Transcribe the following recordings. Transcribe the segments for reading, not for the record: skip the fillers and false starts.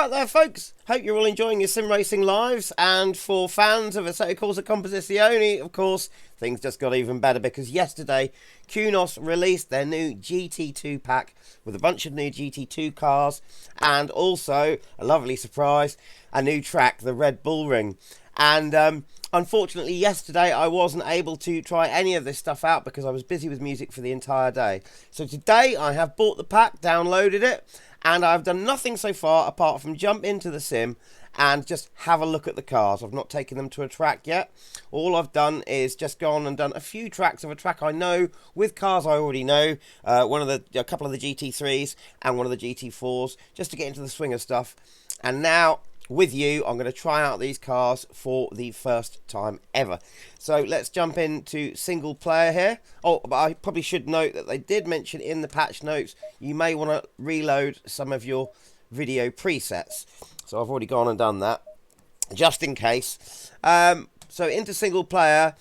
out there, folks? Hope you're all enjoying your sim racing lives. And for fans of Assetto Corsa Competizione, of course, things just got even better because yesterday, Kunos released their new GT2 pack with a bunch of new GT2 cars and also, a lovely surprise, a new track, the Red Bull Ring. And unfortunately, yesterday I wasn't able to try any of this stuff out because I was busy with music for the entire day. So today I have bought the pack, downloaded it, and I've done nothing so far apart from jump into the sim and just have a look at the cars. I've not taken them to a track yet. All I've done is just gone and done a few tracks of a track I know with cars I already know. A couple of the GT3s and one of the GT4s just to get into the swing of stuff. And now, with you, I'm going to try out these cars for the first time ever. So let's jump into single player here. Oh, but I probably should note that they did mention in the patch notes you may want to reload some of your video presets. So I've already gone and done that, just in case. So into single player.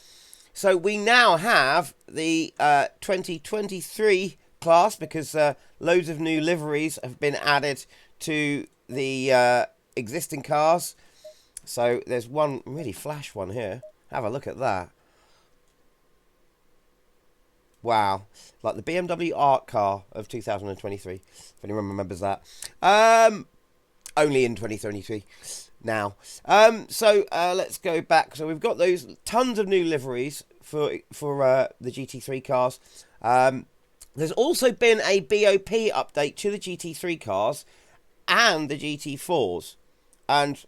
So we now have the 2023 class because loads of new liveries have been added to the existing cars. So there's one really flash one here. Have a look at that. Wow, like the BMW art car of 2023, if anyone remembers that. Only in 2023 now. Let's go back. So we've got those tons of new liveries for the GT3 cars. There's also been a B.O.P update to the GT3 cars and the GT4s. And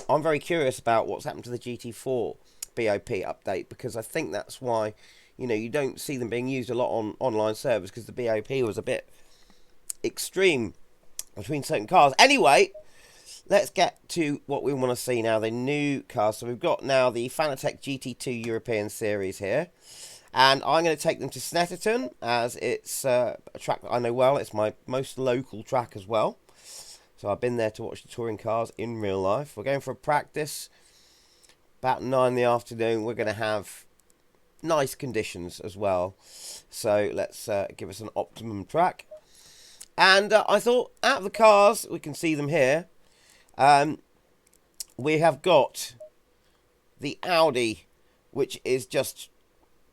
I'm very curious about what's happened to the GT4 B.O.P update, because I think that's why, you know, you don't see them being used a lot on online servers, because the B.O.P was a bit extreme between certain cars. Anyway, let's get to what we want to see now, the new cars. So we've got now the Fanatec GT2 European Series here. And I'm going to take them to Snetterton, as it's a track that I know well. It's my most local track as well. So I've been there to watch the touring cars in real life. We're going for a practice about 9 in the afternoon. We're going to have nice conditions as well. So let's give us an optimum track. And I thought, out of the cars, we can see them here. We have got the Audi, which is just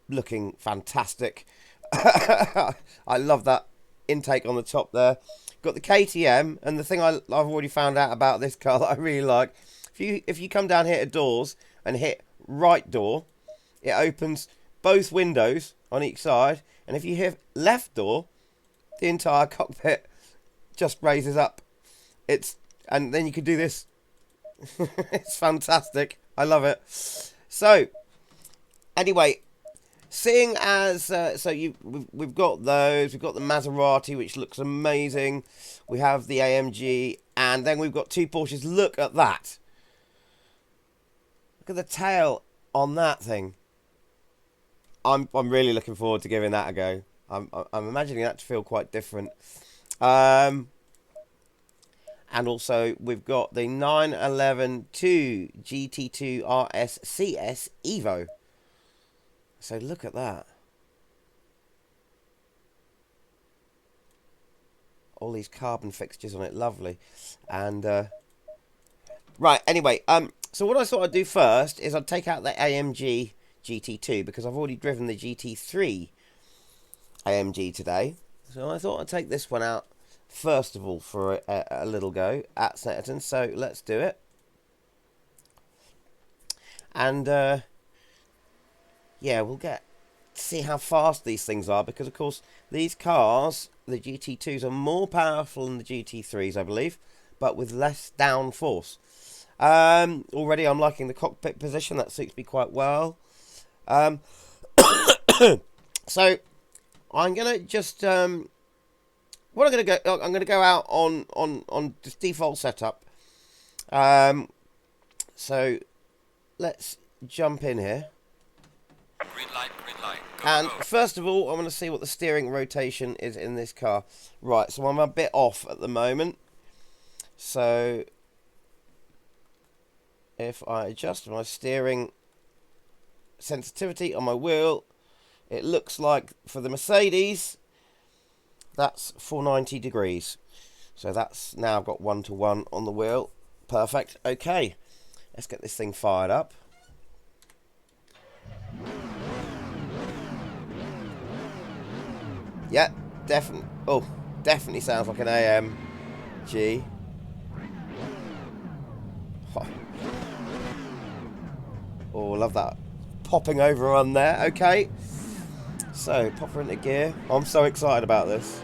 looking fantastic. I love that intake on the top there. Got the KTM, and the thing I've already found out about this car that I really like, if you come down here to doors and hit right door, it opens both windows on each side, and if you hit left door, the entire cockpit just raises up. And then you can do this. It's fantastic. I love it. So anyway, seeing as we've got those, we've got the Maserati, which looks amazing. We have the AMG, and then we've got two Porsches. Look at that! Look at the tail on that thing. I'm really looking forward to giving that a go. I'm imagining that to feel quite different. And also we've got the 911 2 GT2 RS CS Evo. So look at that. All these carbon fixtures on it, lovely. And right, anyway, so what I thought I'd do first is I'd take out the AMG GT2 because I've already driven the GT3 AMG today. So I thought I'd take this one out first of all for a little go at Snetterton. So let's do it. And yeah, we'll see how fast these things are, because of course these cars, the GT2s, are more powerful than the GT3s, I believe, but with less downforce. Already I'm liking the cockpit position. That suits me quite well. So I'm gonna just I'm gonna go out on this default setup. So let's jump in here. Green light, green light. Go, And go. first of all, I want to see what the steering rotation is in this car. Right, so I'm a bit off at the moment. So if I adjust my steering sensitivity on my wheel, it looks like for the Mercedes, that's 490 degrees. So that's now I've got 1-to-1 on the wheel. Perfect. Okay, let's get this thing fired up. Yeah, definitely. Oh, definitely sounds like an AMG. Oh, love that popping over on there. Okay, so pop her into gear. I'm so excited about this.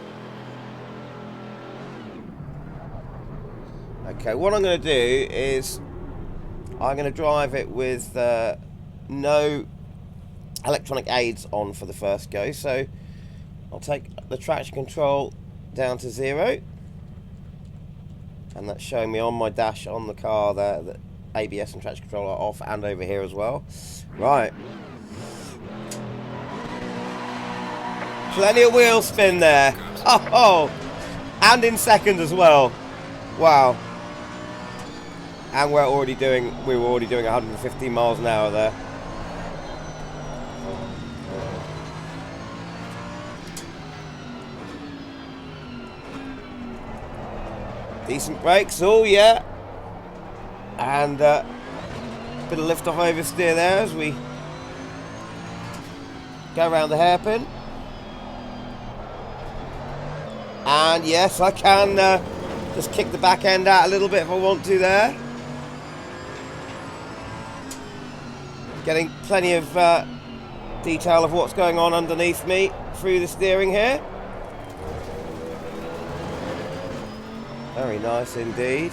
Okay, what I'm going to do is I'm going to drive it with no electronic aids on for the first go. So I'll take the traction control down to 0, and that's showing me on my dash on the car there that ABS and traction control are off, and over here as well. Right. Plenty of wheel spin there. Oh, and in second as well. Wow. And we were already doing 115 miles an hour there. Decent brakes, oh yeah. And bit of lift off oversteer there as we go around the hairpin. And yes, I can just kick the back end out a little bit if I want to there. Getting plenty of detail of what's going on underneath me through the steering here. Very nice indeed.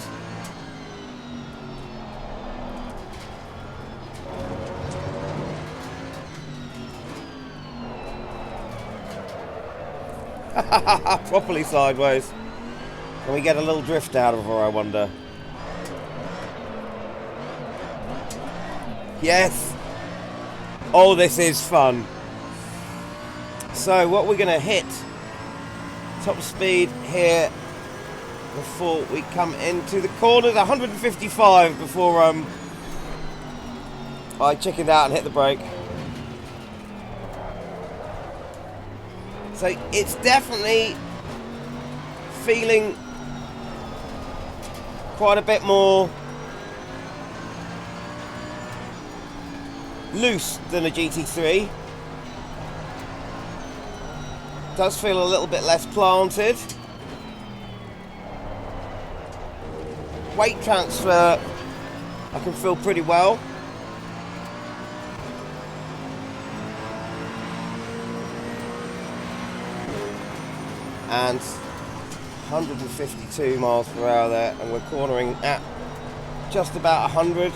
Properly sideways. Can we get a little drift out of her, I wonder? Yes! Oh, this is fun. So what we're going to hit, top speed here before we come into the corner, 155 before I chickened out and hit the brake. So it's definitely feeling quite a bit more loose than a GT3. Does feel a little bit less planted. Weight transfer I can feel pretty well. And 152 miles per hour there, and we're cornering at just about 100.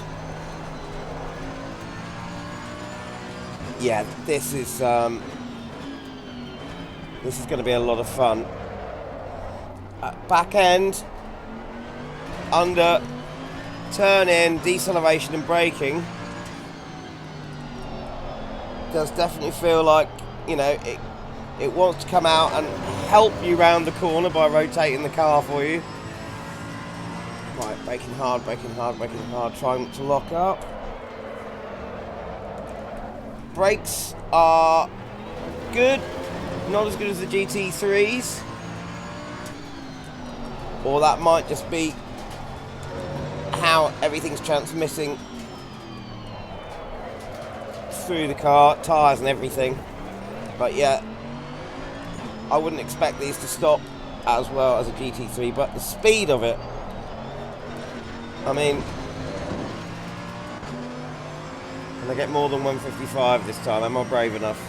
Yeah, this is going to be a lot of fun. Back end, under, turn in, deceleration and braking does definitely feel like, you know, it wants to come out and help you round the corner by rotating the car for you. Right, braking hard, trying to lock up. Brakes are good, not as good as the GT3s. Or that might just be how everything's transmitting through the car, tyres and everything. But yeah, I wouldn't expect these to stop as well as a GT3, but the speed of it, I mean, can I get more than 155 this time? Am I brave enough?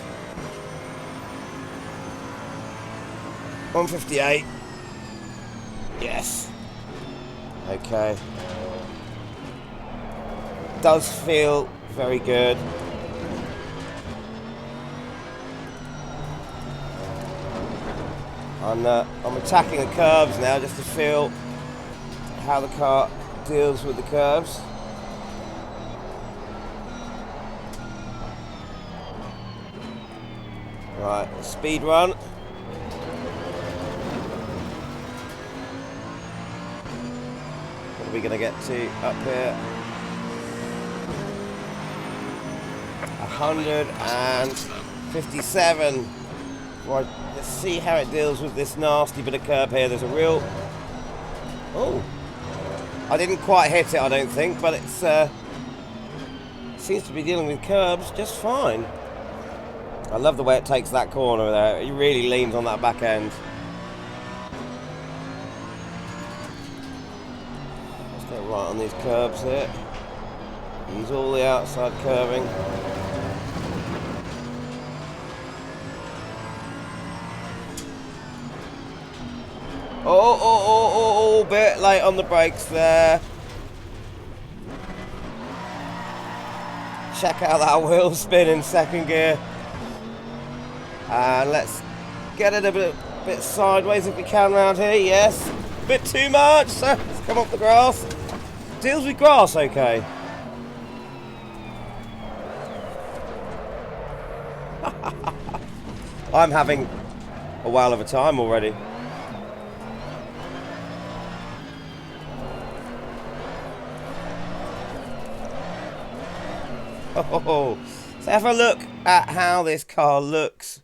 158. Yes. Okay. Does feel very good. I'm attacking the curves now just to feel how the car deals with the curves. Right, speed run. What are we going to get to up here? 157. Right, let's see how it deals with this nasty bit of curb here. There's a real Oh, I didn't quite hit it, I don't think, but it's seems to be dealing with curbs just fine. I love the way it takes that corner there. It really leans on that back end. Let's go right on these curbs here. Use all the outside curving. Oh, bit late on the brakes there. Check out that wheel spin in second gear. And let's get it a bit sideways if we can around here. Yes, a bit too much. So let's come off the grass. Deals with grass, okay. I'm having a whale of a time already. Oh, so have a look at how this car looks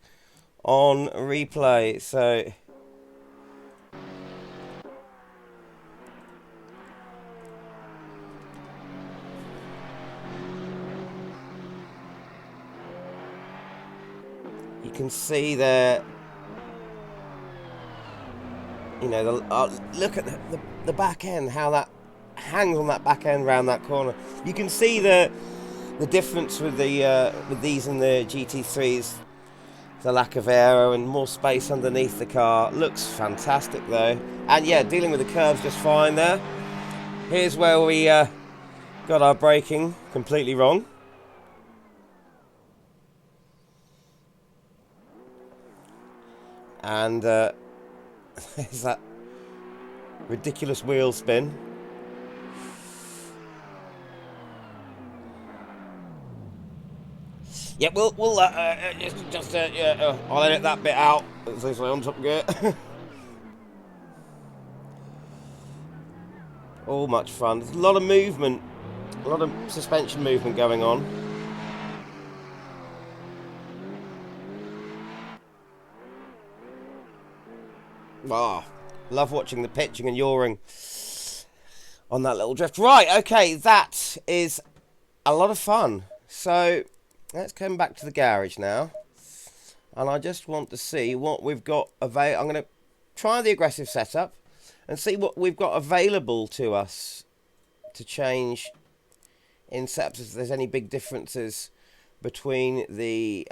on replay. So you can see there, you know, look at the back end, how that hangs on that back end round that corner. You can see the difference with the with these and the GT3s, the lack of aero and more space underneath the car. Looks fantastic though, and yeah, dealing with the curves just fine there. Here's where we got our braking completely wrong. And there's that ridiculous wheel spin. Yeah, we'll I'll edit that bit out. As they say on top gear. All much fun. There's a lot of movement, a lot of suspension movement going on. Ah, love watching the pitching and yawing on that little drift. Right, okay, that is a lot of fun. So let's come back to the garage now, and I just want to see what we've got available. I'm going to try the aggressive setup and see what we've got available to us to change in setups. If there's any big differences between the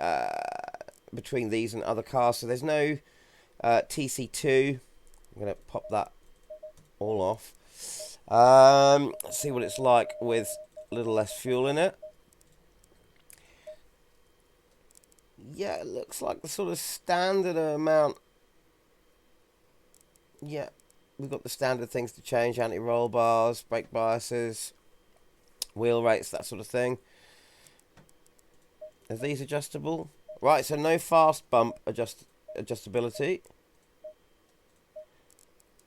between these and other cars. So there's no TC2. I'm going to pop that all off. Let's see what it's like with a little less fuel in it. Yeah, it looks like the sort of standard amount. Yeah, we've got the standard things to change: anti-roll bars, brake biases, wheel rates, that sort of thing. Are these adjustable? Right, so no fast bump adjustability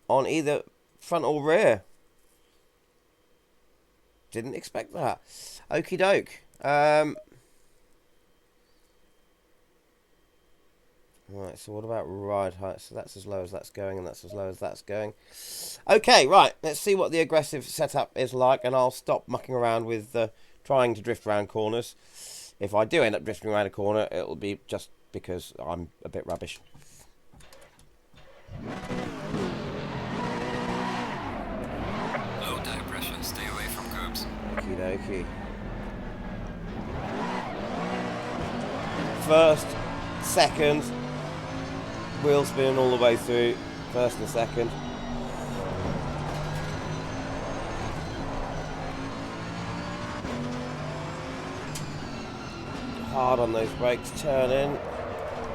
on either front or rear. Didn't expect that. Okie doke. Right, so what about ride height? So that's as low as that's going, and that's as low as that's going. Okay, right, let's see what the aggressive setup is like, and I'll stop mucking around with trying to drift around corners. If I do end up drifting around a corner, it'll be just because I'm a bit rubbish. Low tire pressure, stay away from curbs. Okie dokie. First, second, wheel spin all the way through, first and second. Hard on those brakes, turn in.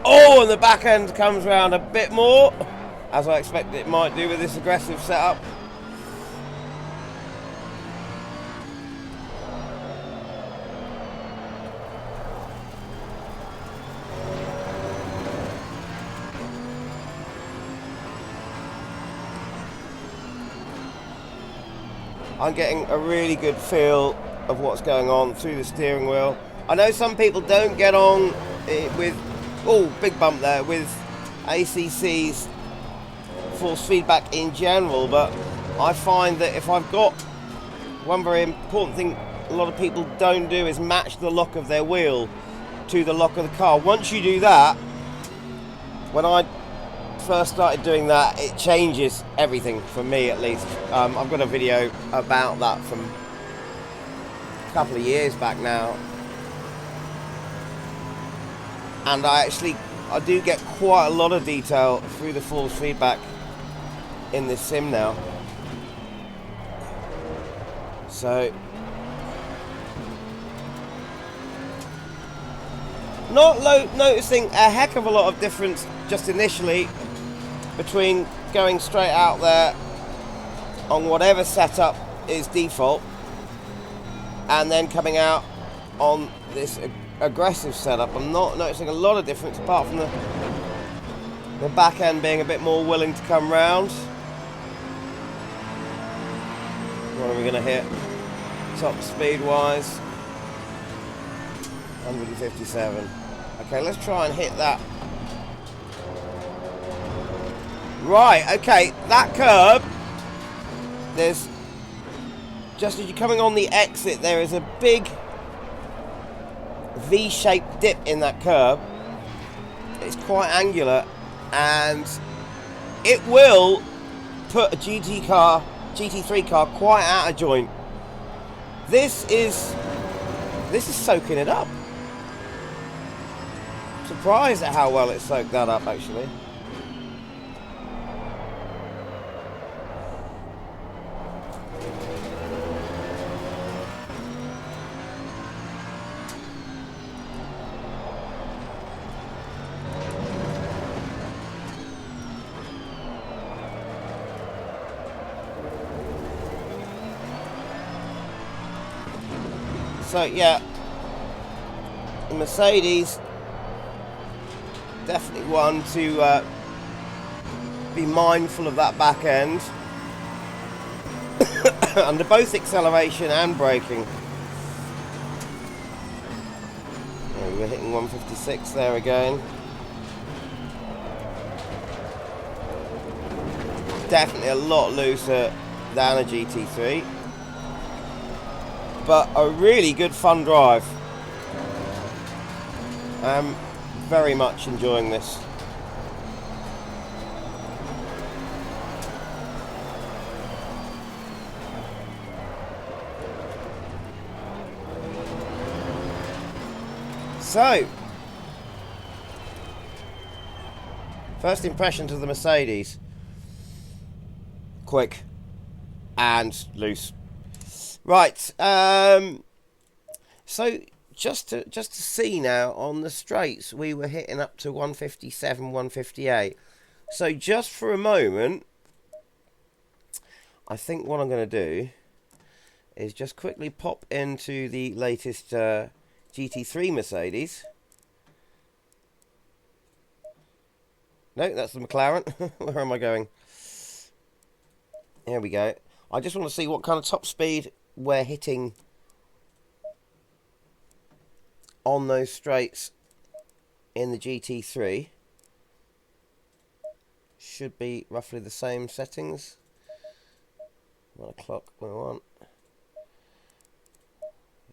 Oh, and the back end comes round a bit more, as I expected it might do with this aggressive setup. I'm getting a really good feel of what's going on through the steering wheel. I know some people don't get on with, oh, big bump there, with ACC's force feedback in general, but I find that if I've got one very important thing a lot of people don't do is match the lock of their wheel to the lock of the car. Once you do that, when I first started doing that, it changes everything for me, at least. I've got a video about that from a couple of years back now, and I do get quite a lot of detail through the force feedback in this sim now. So not noticing a heck of a lot of difference just initially between going straight out there on whatever setup is default and then coming out on this aggressive setup. I'm not noticing a lot of difference apart from the back end being a bit more willing to come round. What are we going to hit top speed wise? 157. Okay, let's try and hit that. Right, okay, that curb, there's, just as you're coming on the exit, there is a big V-shaped dip in that curb. It's quite angular, and it will put a GT3 car quite out of joint. This is soaking it up. Surprised at how well it soaked that up, actually. So yeah, the Mercedes, definitely one to be mindful of that back end under both acceleration and braking. Oh, we're hitting 156 there again. Definitely a lot looser than a GT3. But a really good fun drive. I'm very much enjoying this. So, first impressions of the Mercedes. Quick and loose. Right, so just to see now on the straights, we were hitting up to 157, 158. So just for a moment, I think what I'm going to do is just quickly pop into the latest GT3 Mercedes. No, that's the McLaren. Where am I going? Here we go. I just want to see what kind of top speed we're hitting on those straights in the GT3. Should be roughly the same settings. 1 o'clock we want.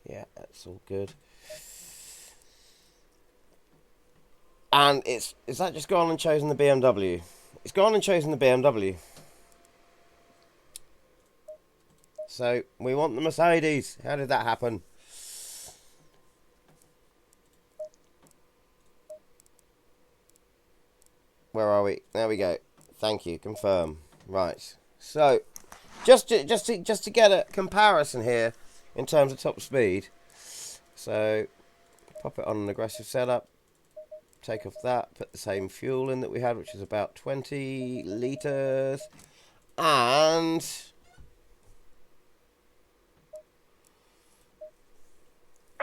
Yeah, that's all good. And is that just gone and chosen the BMW? It's gone and chosen the BMW. So, we want the Mercedes. How did that happen? Where are we? There we go. Thank you. Confirm. Right. So, just to get a comparison here in terms of top speed. So, pop it on an aggressive setup. Take off that. Put the same fuel in that we had, which is about 20 litres. And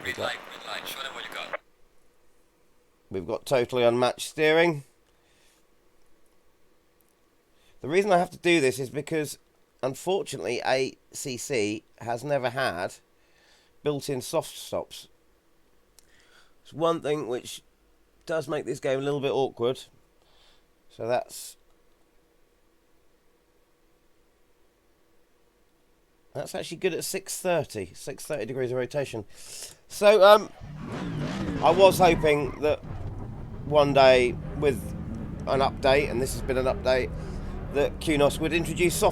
Green light, show them what you got. we've got totally unmatched steering. The reason I have to do this is because, unfortunately, ACC has never had built-in soft stops. It's one thing which does make this game a little bit awkward. So that's That's actually good at 630 degrees of rotation. So I was hoping that one day with an update, and this has been an update, that Kunos would introduce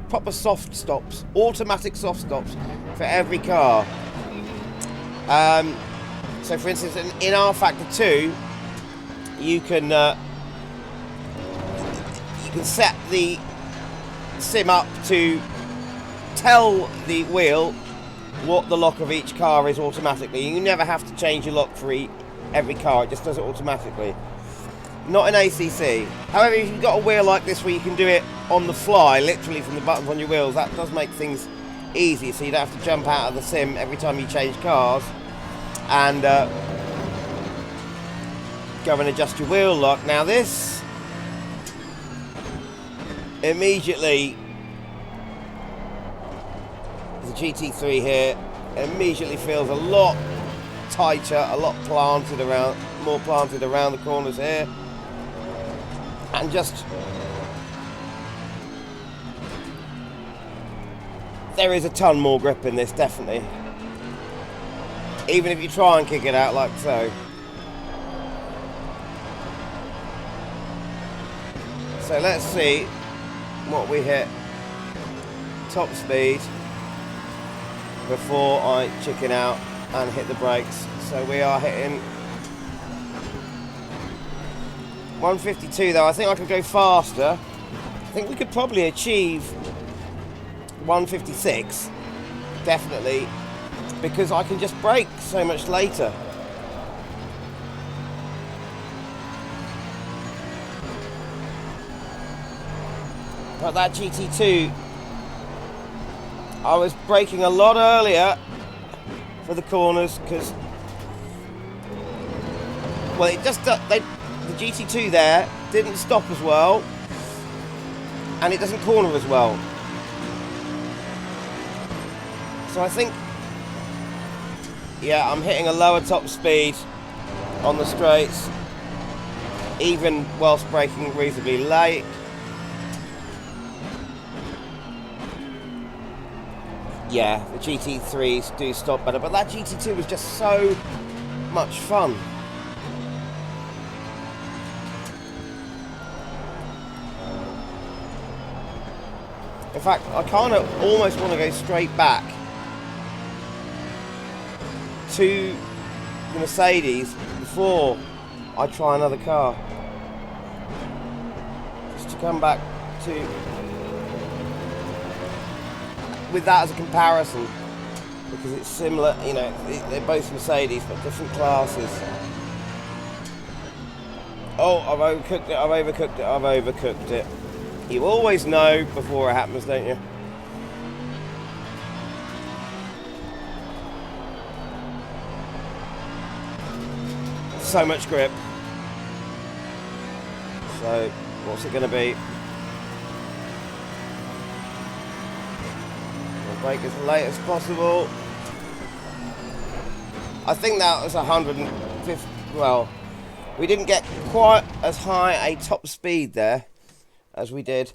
proper soft stops, automatic soft stops for every car. So for instance, in R Factor 2, you can set the sim up to tell the wheel what the lock of each car is automatically. You never have to change your lock for every car, it just does it automatically. Not in ACC. However, if you've got a wheel like this where you can do it on the fly, literally from the buttons on your wheels, that does make things easy, so you don't have to jump out of the sim every time you change cars and go and adjust your wheel lock. Now this immediately, the GT3 here immediately feels a lot tighter, a lot planted around, more planted around the corners here, and just there is a ton more grip in this, definitely, even if you try and kick it out like so. So let's see what we hit top speed before I chicken out and hit the brakes. So we are hitting 152 though. I think I could go faster. I think we could probably achieve 156, definitely, because I can just brake so much later. But that GT2, I was braking a lot earlier for the corners because, well, it just the GT2 there didn't stop as well, and it doesn't corner as well. So I think, yeah, I'm hitting a lower top speed on the straights, even whilst braking reasonably late. Yeah, the GT3s do stop better, but that GT2 was just so much fun. In fact, I kind of almost want to go straight back to the Mercedes before I try another car. Just to come back to, with that as a comparison, because it's similar, you know, they're both Mercedes but different classes. Oh, I've overcooked it, I've overcooked it, I've overcooked it. You always know before it happens, don't you? So much grip. So, what's it going to be? We'll brake as late as possible. I think that was 150. Well, we didn't get quite as high a top speed there as we did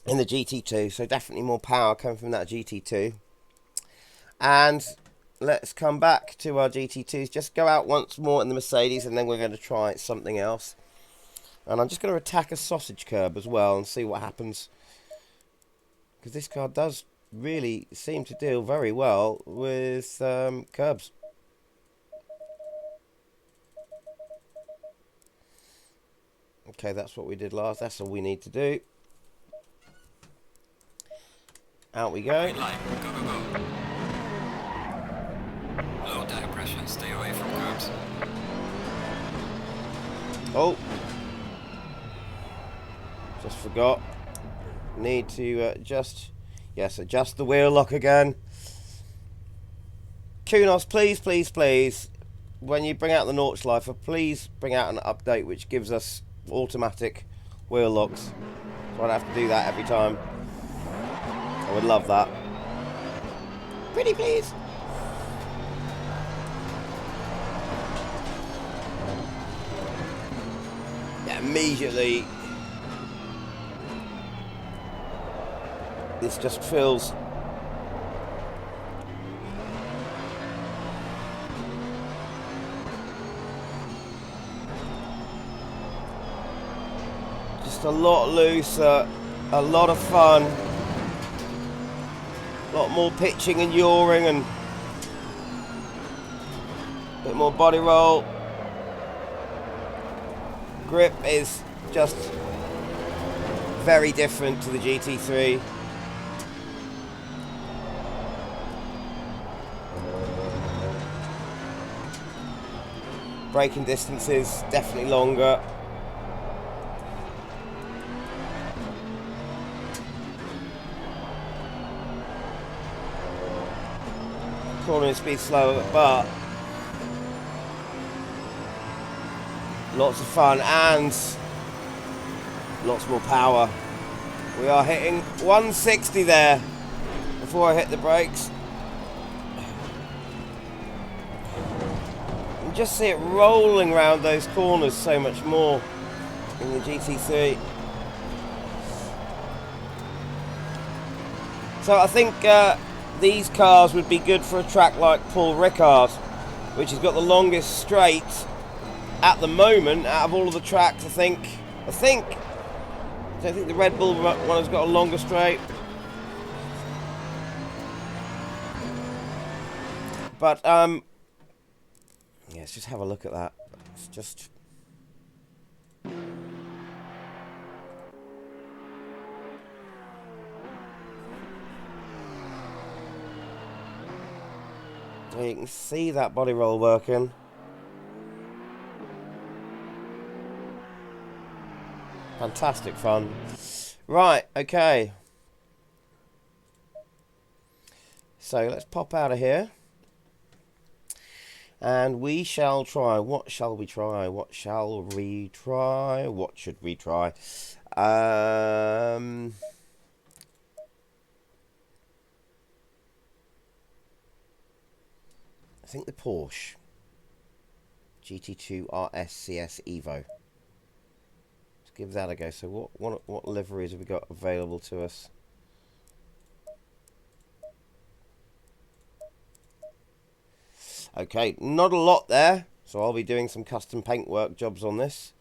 in the GT2, so definitely more power coming from that GT2. And let's come back to our GT2s, just go out once more in the Mercedes, and then we're going to try something else. And I'm just going to attack a sausage curb as well and see what happens, because this car does really seem to deal very well with curbs. Okay, that's what we did last. That's all we need to do. Out we go. Green line, go, go, go. Low tire pressure, stay away from curbs. Oh. Just forgot. Need to adjust the wheel lock again. Kunos, please, please, please, when you bring out the Nordschleifer, please bring out an update which gives us automatic wheel locks, so I don't have to do that every time. I would love that. Pretty please. Yeah, immediately This just feels just a lot looser, a lot of fun, a lot more pitching and yawing and a bit more body roll. Grip is just very different to the GT3. Braking distances definitely longer. Cornering speed slower, but lots of fun and lots more power. We are hitting 160 there before I hit the brakes. You just see it rolling around those corners so much more in the GT3. So I think these cars would be good for a track like Paul Ricard, which has got the longest straight at the moment out of all of the tracks. I don't think the Red Bull one has got a longer straight. But yeah, let's just have a look at that. It's just you can see that body roll working. Fantastic fun. Right, okay. So let's pop out of here. And we shall try. What shall we try? What shall we try? What should we try? I think the Porsche GT2 RS CS Evo. Let's give that a go. So what liveries have we got available to us? Okay, not a lot there, so I'll be doing some custom paintwork jobs on this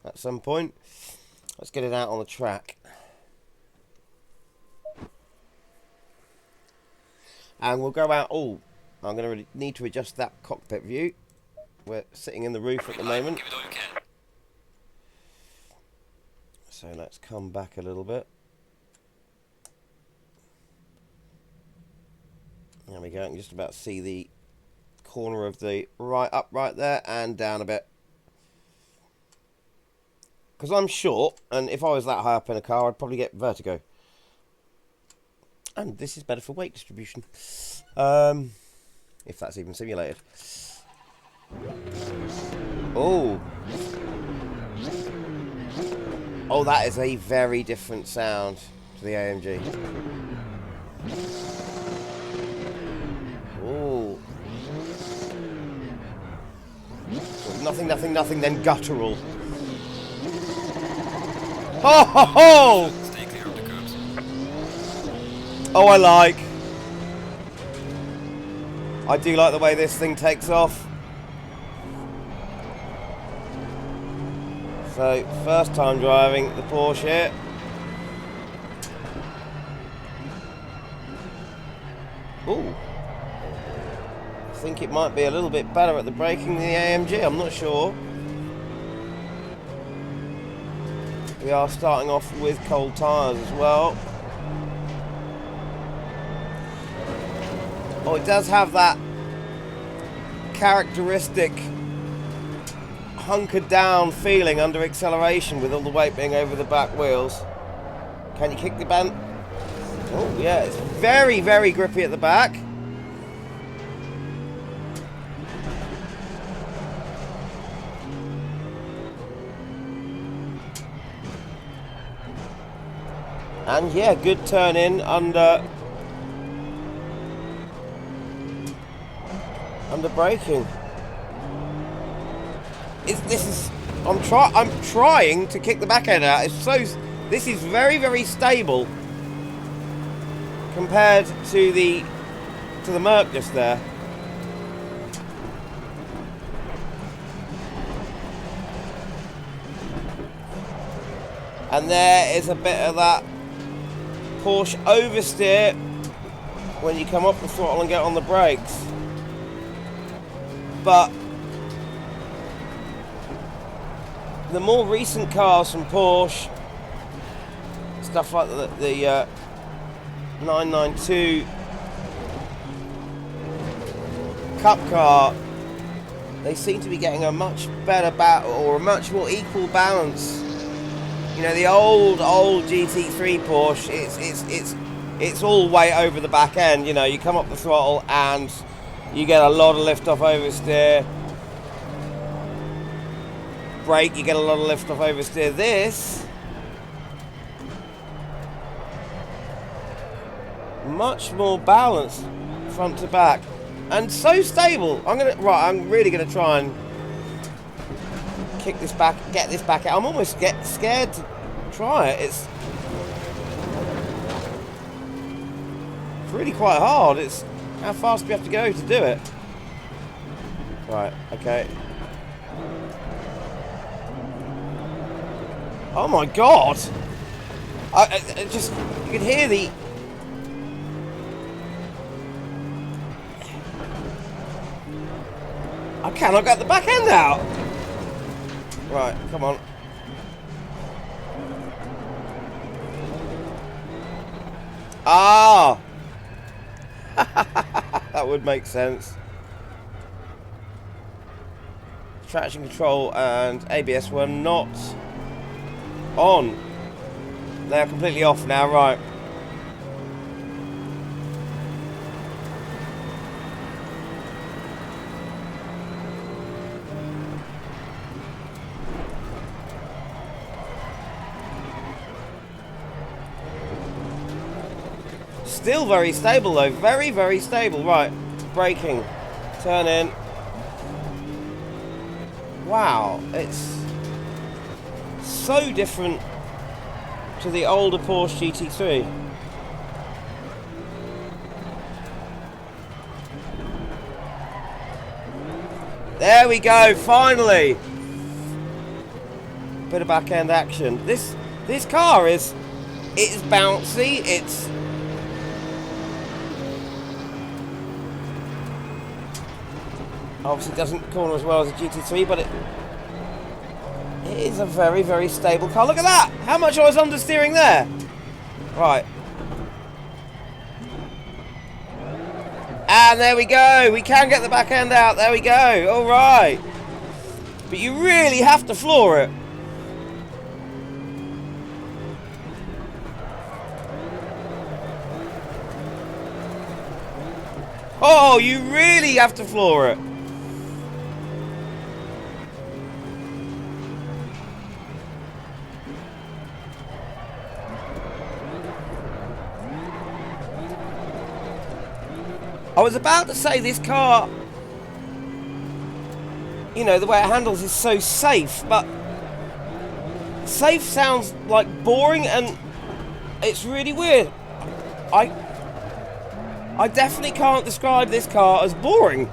at some point. Let's get it out on the track. And we'll go out. Oh, I'm going to need to adjust that cockpit view. We're sitting in the roof at the moment. Give it all you can. So let's come back a little bit. There we go. I can just about see the corner of the right there and down a bit. Because I'm short, and if I was that high up in a car, I'd probably get vertigo. And this is better for weight distribution. If that's even simulated. Oh. Oh, that is a very different sound to the AMG. Oh. Nothing, nothing, nothing, then guttural. Ho ho ho! Stay clear of the curbs. Oh, I do like the way this thing takes off. So, first time driving the Porsche here. Ooh. I think it might be a little bit better at the braking than the AMG, I'm not sure. We are starting off with cold tyres as well. Oh, it does have that characteristic hunkered down feeling under acceleration with all the weight being over the back wheels. Can you kick the band? Oh yeah, it's very, very grippy at the back. And yeah, good turn in under braking. I'm trying to kick the back end out. This is very, very stable. compared to the Merc just there. And there is a bit of that Porsche oversteer when you come up the throttle and get on the brakes. But the more recent cars from Porsche, stuff like the 992 Cup car, they seem to be getting a much better battle, or a much more equal balance. You know, the old GT3 Porsche, it's all weight over the back end. You know, you come up the throttle and you get a lot of lift off oversteer. Brake, you get a lot of lift off oversteer. This, much more balanced front to back, and so stable. I'm really gonna try and kick this back, get this back out. I'm almost scared to try it. It's really quite hard. It's how fast do we have to go to do it? Right, okay. Oh my god! I just, you can hear the... I cannot get the back end out! Right, come on. Ah! That would make sense. Traction control and ABS were not on. They're completely off now, right. Still very stable though, very, very stable. Right, braking, turn in. Wow, it's so different to the older Porsche GT3. There we go, finally. Bit of back end action. This car it's bouncy, it's obviously doesn't corner as well as a GT3, but it is a very, very stable car. Look at that! How much I was understeering there? Right. And there we go. We can get the back end out. There we go. All right. But you really have to floor it. Oh, you really have to floor it. I was about to say this car, you know, the way it handles is so safe, but safe sounds like boring, and it's really weird. I definitely can't describe this car as boring.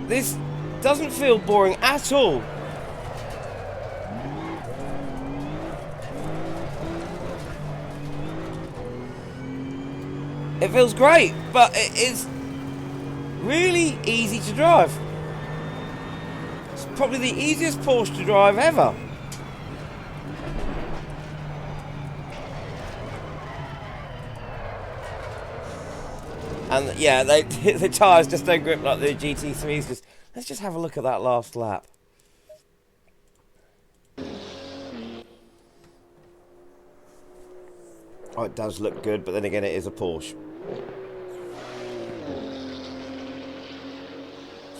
This doesn't feel boring at all. It feels great, but it is really easy to drive. It's probably the easiest Porsche to drive ever. And yeah, the tyres just don't grip like the GT3s. Let's just have a look at that last lap. Oh, it does look good, but then again, it is a Porsche.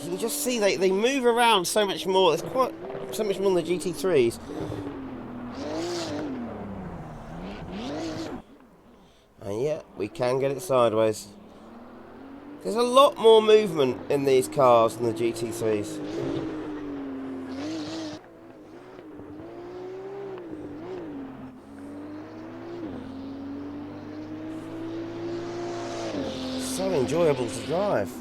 You can just see they move around so much more. It's quite so much more than the GT3s. And yeah, we can get it sideways. There's a lot more movement in these cars than the GT3s. So enjoyable to drive.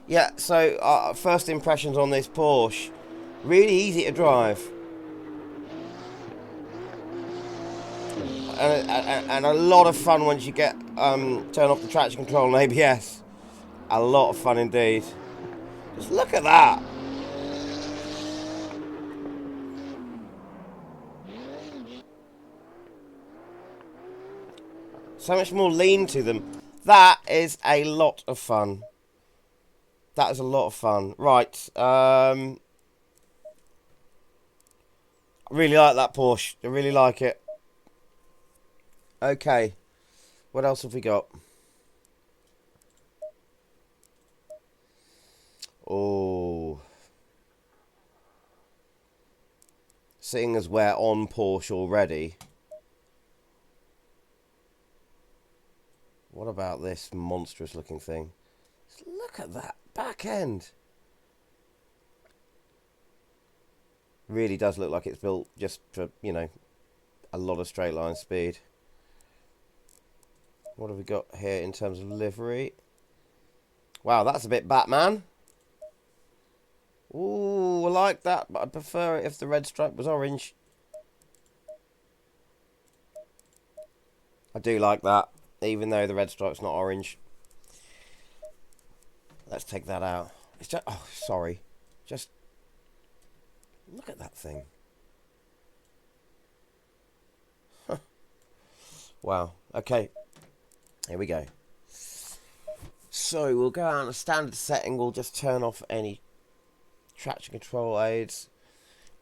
Yeah, so first impressions on this Porsche. Really easy to drive. And a lot of fun once you get turn off the traction control and ABS. A lot of fun indeed. Just look at that. So much more lean to them. That is a lot of fun. That is a lot of fun. Right. I really like that Porsche. I really like it. Okay. What else have we got? Oh. Seeing as we're on Porsche already. What about this monstrous looking thing? Just look at that back end. Really does look like it's built just for, you know, a lot of straight line speed. What have we got here in terms of livery? Wow, that's a bit Batman. Ooh, I like that, but I'd prefer it if the red stripe was orange. I do like that, even though the red stripe's not orange. Let's take that out. It's just, oh, sorry. Just look at that thing. Wow. Okay. Here we go. So we'll go out on a standard setting. We'll just turn off any traction control aids.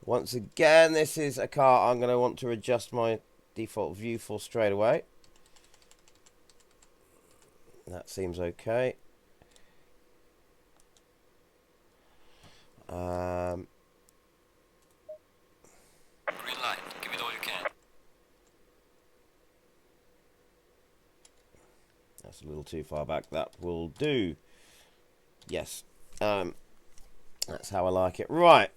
Once again, this is a car I'm going to want to adjust my default view for straight away. That seems okay. Green light. Give it all you can. That's a little too far back. That will do. Yes. That's how I like it. Right.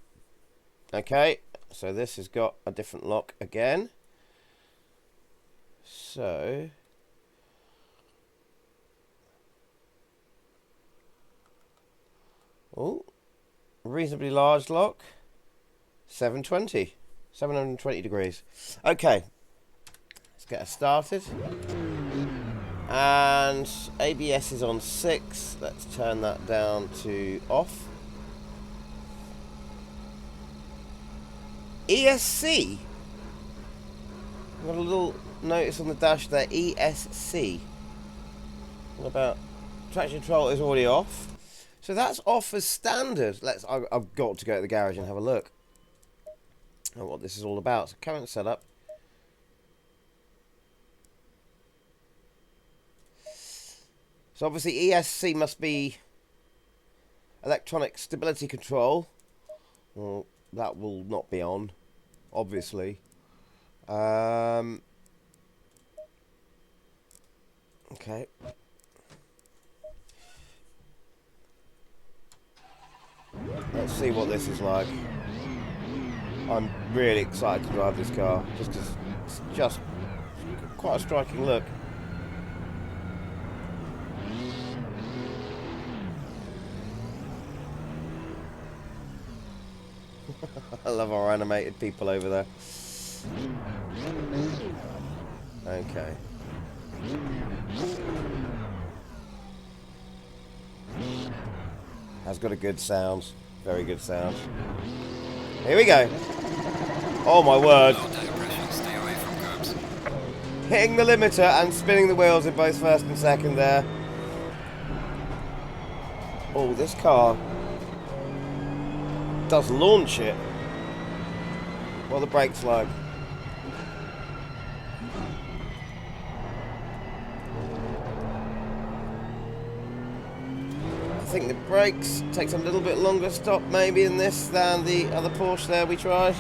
Okay. So this has got a different lock again. So oh, reasonably large lock. 720 degrees. Okay. Let's get us started. And ABS is on 6. Let's turn that down to off. ESC. Got a little notice on the dash there. ESC. What about traction control is already off. So that's off as standard. I've got to go to the garage and have a look at what this is all about. So current setup. So obviously ESC must be electronic stability control. Well, that will not be on, obviously. Okay. Let's see what this is like. I'm really excited to drive this car, just because it's just quite a striking look. I love our animated people over there. Okay. Has got a good sound. Very good sound. Here we go. Oh my word. Low tire pressure. Stay away from curbs. Hitting the limiter and spinning the wheels in both first and second there. Oh, this car does launch it. What are the brakes like? I think the brakes takes a little bit longer to stop maybe in this than the other Porsche there we tried.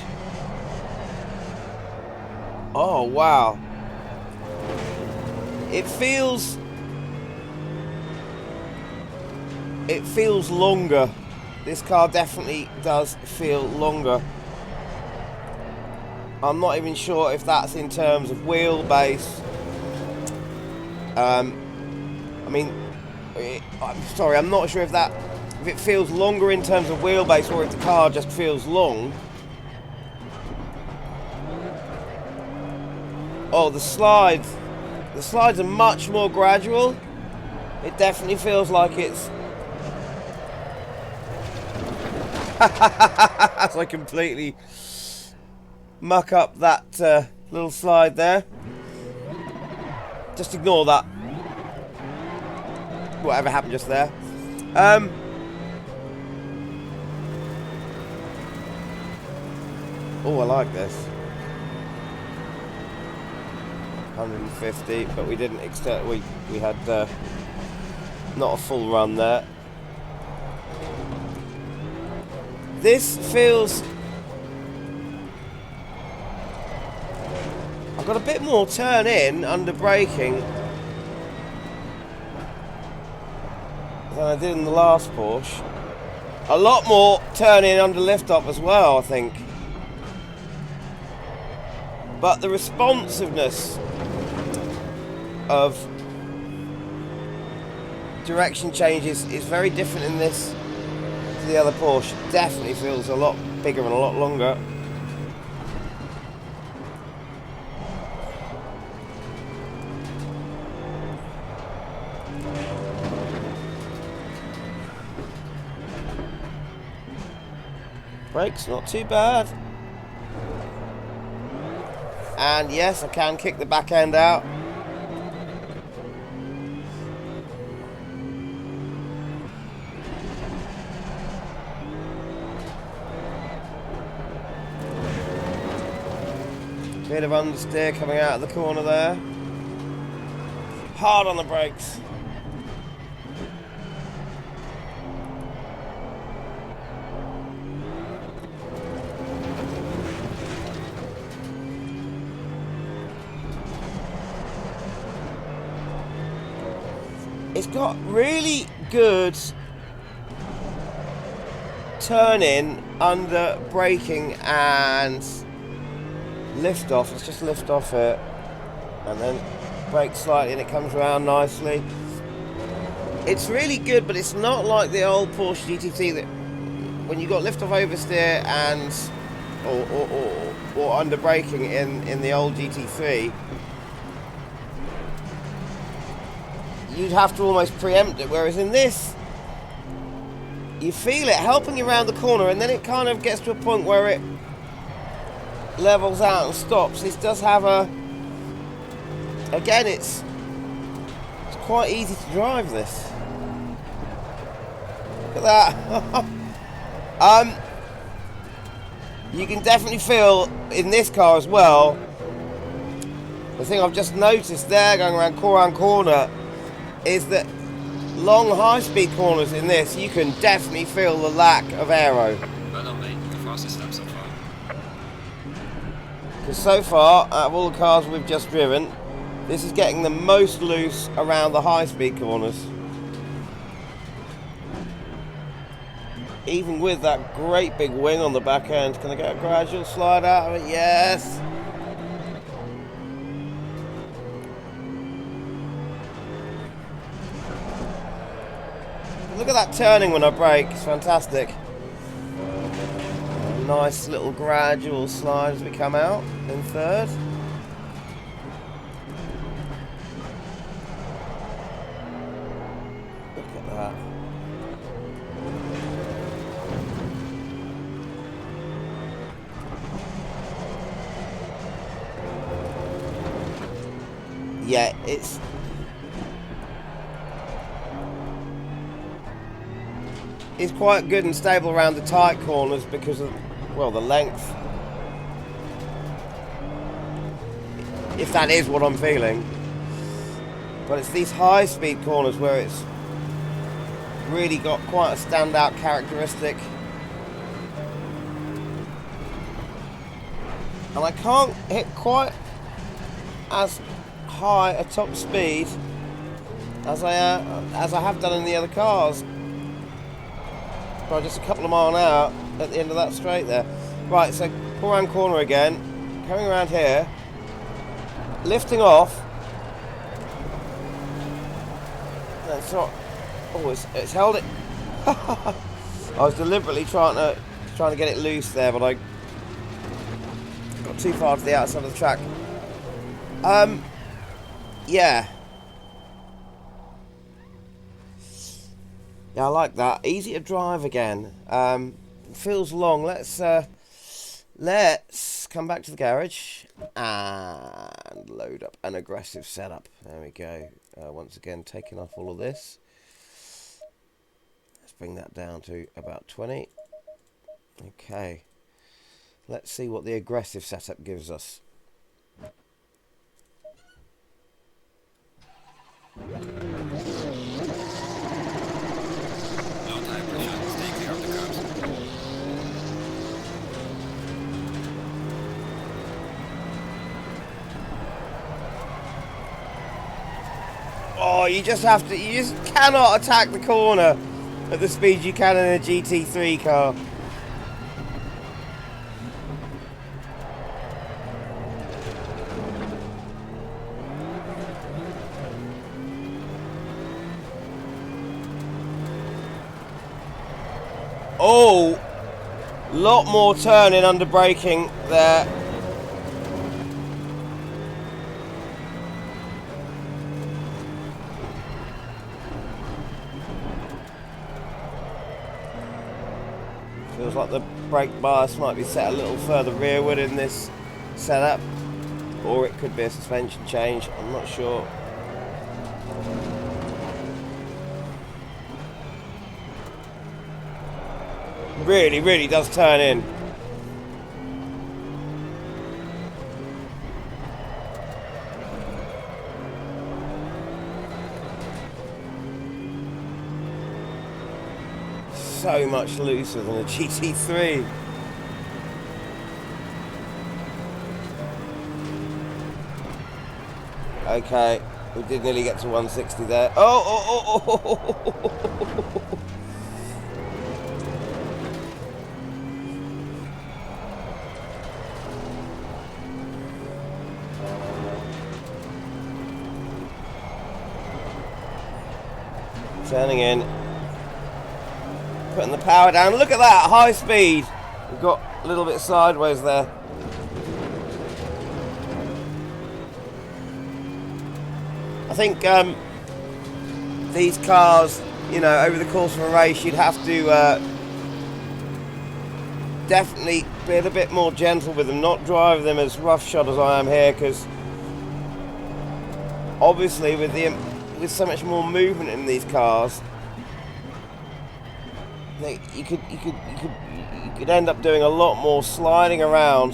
Oh wow. It feels longer. This car definitely does feel longer. I'm not even sure if that's in terms of wheelbase. I mean, I'm sorry, I'm not sure if it feels longer in terms of wheelbase or if the car just feels long. Oh, the slides are much more gradual. It definitely feels like it's as I completely muck up that little slide there. Just ignore that. Whatever happened just there. Oh, I like this. 150, but we didn't extend. We had not a full run there. This feels. I've got a bit more turn in under braking than I did in the last Porsche. A lot more turn in under lift up as well, I think. But the responsiveness of direction changes is very different in this to the other Porsche. Definitely feels a lot bigger and a lot longer. Brakes, not too bad. And yes, I can kick the back end out. Bit of understeer coming out of the corner there. Hard on the brakes. It's got really good turn in under braking and lift off. Let's just lift off it and then brake slightly and it comes around nicely. It's really good, but it's not like the old Porsche GT3 that when you got lift off oversteer and or under braking in the old GT3, you'd have to almost preempt it, whereas in this you feel it helping you around the corner and then it kind of gets to a point where it levels out and stops. This does have again, it's quite easy to drive this. Look at that. You can definitely feel in this car as well, the thing I've just noticed there going around corner is that long high-speed corners in this, you can definitely feel the lack of aero. Well done, mate. The fastest lap so far. Because so far, out of all the cars we've just driven, this is getting the most loose around the high-speed corners. Even with that great big wing on the back end. Can I get a gradual slide out of it? Yes! Look at that turning when I brake, it's fantastic. A nice little gradual slide as we come out in third. Look at that. Yeah, it's quite good and stable around the tight corners because of, well, the length. If that is what I'm feeling. But it's these high speed corners where it's really got quite a standout characteristic. And I can't hit quite as high a top speed as I have done in the other cars. Just a couple of miles out at the end of that straight there. Right, so pull around corner again. coming around here, lifting off. That's not. Oh, it's held it. I was deliberately trying to get it loose there, but I got too far to the outside of the track. Yeah. Yeah, I like that. Easy to drive again. Feels long. Let's come back to the garage and load up an aggressive setup. There we go. Once again, taking off all of this. Let's bring that down to about 20. Okay. Let's see what the aggressive setup gives us. Low tire pressure, stay clear of the curbs. Oh, you just cannot attack the corner at the speed you can in a GT3 car. Oh, lot more turning under braking there. Feels like the brake bias might be set a little further rearward in this setup, or it could be a suspension change, I'm not sure. Really does turn in. So much looser than a GT3. Okay, we did nearly get to 160 there. Oh. Turning in. Putting the power down. Look at that, high speed. We've got a little bit sideways there. I think these cars, you know, over the course of a race, you'd have to definitely be a bit more gentle with them, not drive them as roughshod as I am here, because obviously with so much more movement in these cars, you could end up doing a lot more sliding around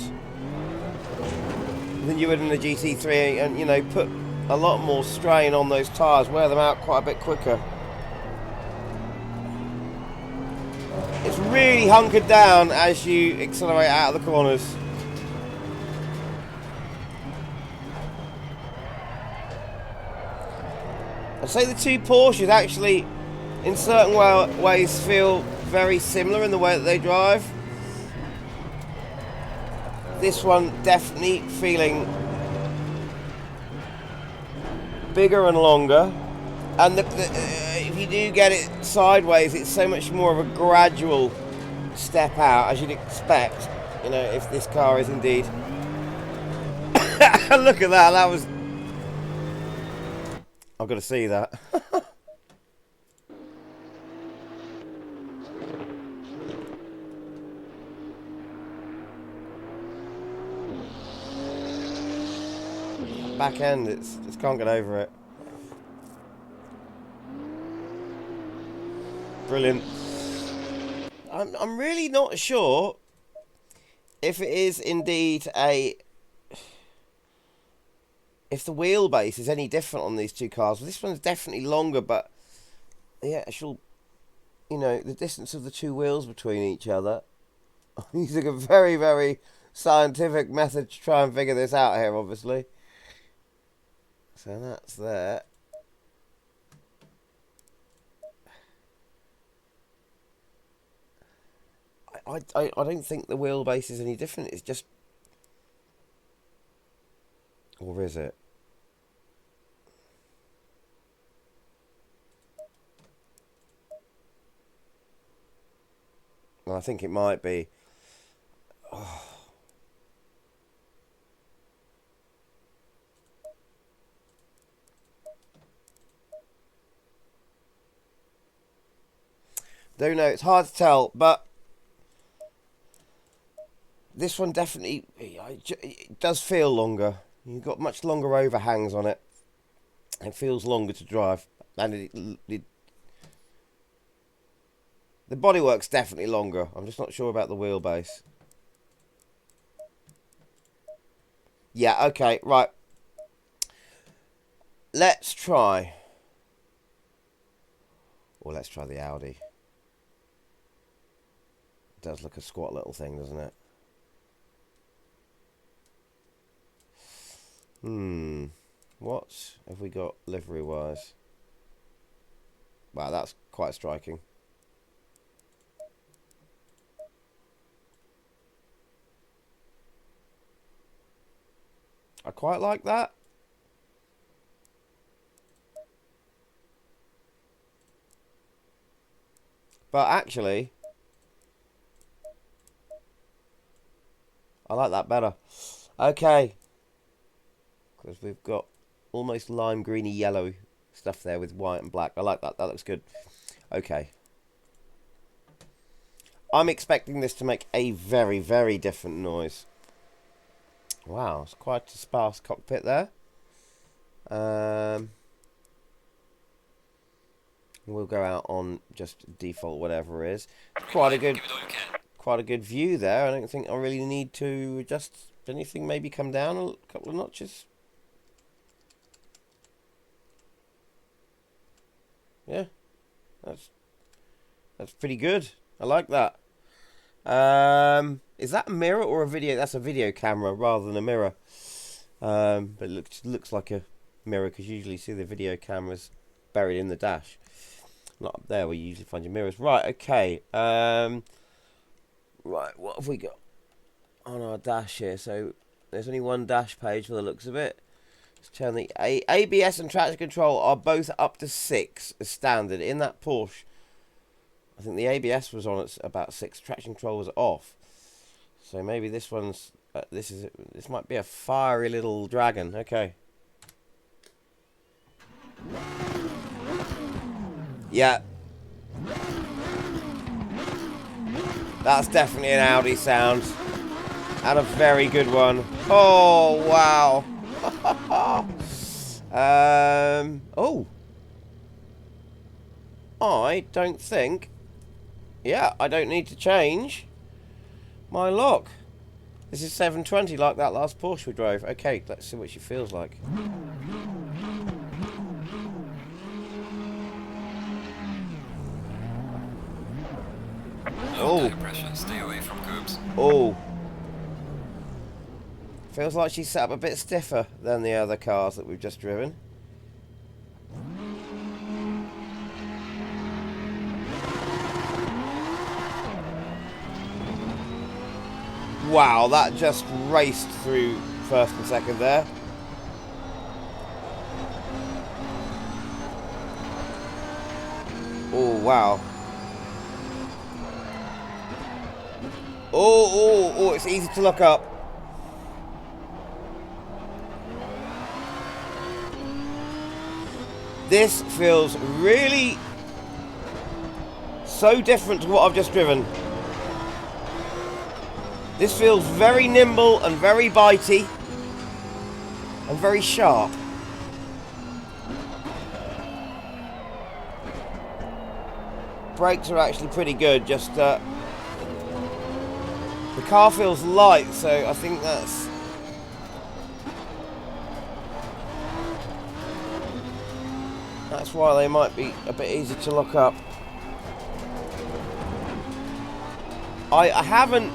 than you would in the GT3, and, you know, put a lot more strain on those tyres, wear them out quite a bit quicker. It's really hunkered down as you accelerate out of the corners. I'd say the two Porsches actually, in certain ways, feel very similar in the way that they drive. This one definitely feeling bigger and longer, and if you do get it sideways, it's so much more of a gradual step out, as you'd expect, you know, if this car is indeed. Look at that, that was... I've got to see that. Back end, just can't get over it. Brilliant. I'm really not sure if it is indeed if the wheelbase is any different on these two cars. This one's definitely longer, but the actual, you know, the distance of the two wheels between each other. I'm using a very scientific method to try and figure this out here, obviously. So that's there. I don't think the wheelbase is any different. It's just Or is it? Well, I think it might be. Oh. Don't know, it's hard to tell, but this one definitely, it does feel longer. You've got much longer overhangs on it. It feels longer to drive. And the bodywork's definitely longer. I'm just not sure about the wheelbase. Yeah, okay, right. Let's try. Or let's try the Audi. It does look a squat little thing, doesn't it? What have we got livery-wise? Wow, that's quite striking. I quite like that. But actually, I like that better. Okay. Because we've got almost lime greeny yellow stuff there with white and black. I like that. That looks good. Okay. I'm expecting this to make a very, very different noise. Wow, it's quite a sparse cockpit there. We'll go out on just default whatever it is. Quite a good view there. I don't think I really need to adjust anything. Maybe come down a couple of notches. Yeah, that's pretty good. I like that. Is that a mirror or a video? That's a video camera rather than a mirror. But it looks like a mirror because you usually see the video cameras buried in the dash. Not up there where you usually find your mirrors. Right, okay. Right, what have we got on our dash here? So there's only one dash page for the looks of it. Let's turn the ABS and traction control are both up to 6 as standard. In that Porsche, I think the ABS was on at about 6. Traction control was off. So maybe this one's this might be a fiery little dragon. Okay. Yeah. That's definitely an Audi sound. And a very good one. Oh, wow. Oh. I don't think... Yeah, I don't need to change my lock. This is 720 like that last Porsche we drove. Okay, let's see what she feels like. Low tire pressure, stay away from curbs. Oh. Feels like she's set up a bit stiffer than the other cars that we've just driven. Wow, that just raced through first and second there. Oh, wow. Oh, it's easy to look up. This feels really so different to what I've just driven. This feels very nimble and very bitey and very sharp. Brakes are actually pretty good, just the car feels light, so I think that's why they might be a bit easy to look up. I haven't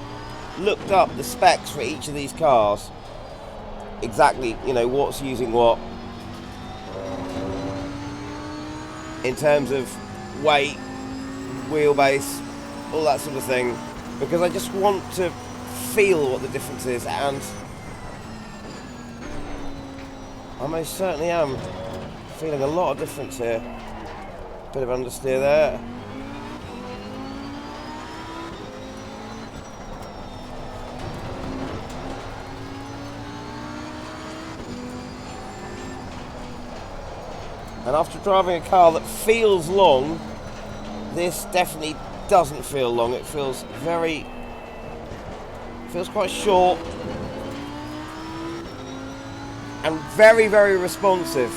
looked up the specs for each of these cars. Exactly, you know, what's using what. In terms of weight, wheelbase, all that sort of thing. Because I just want to feel what the difference is, and I most certainly am. Feeling a lot of difference here. Bit of understeer there. And after driving a car that feels long, this definitely doesn't feel long. It feels quite short and very, very responsive.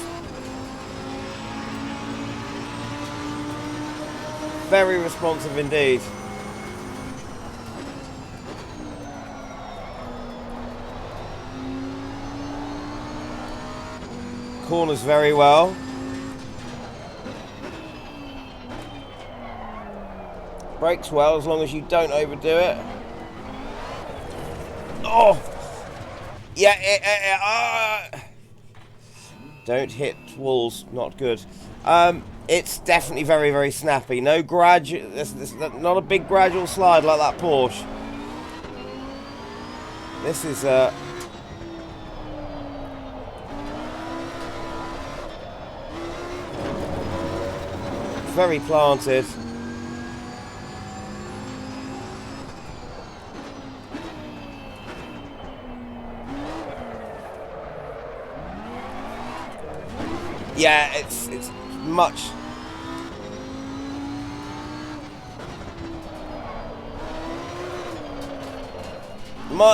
Very responsive indeed. Corners very well. Brakes well, as long as you don't overdo it. Oh! Yeah, don't hit walls, not good. It's definitely very, very snappy. No gradual, not a big gradual slide like that Porsche. This is very planted. Yeah, it's much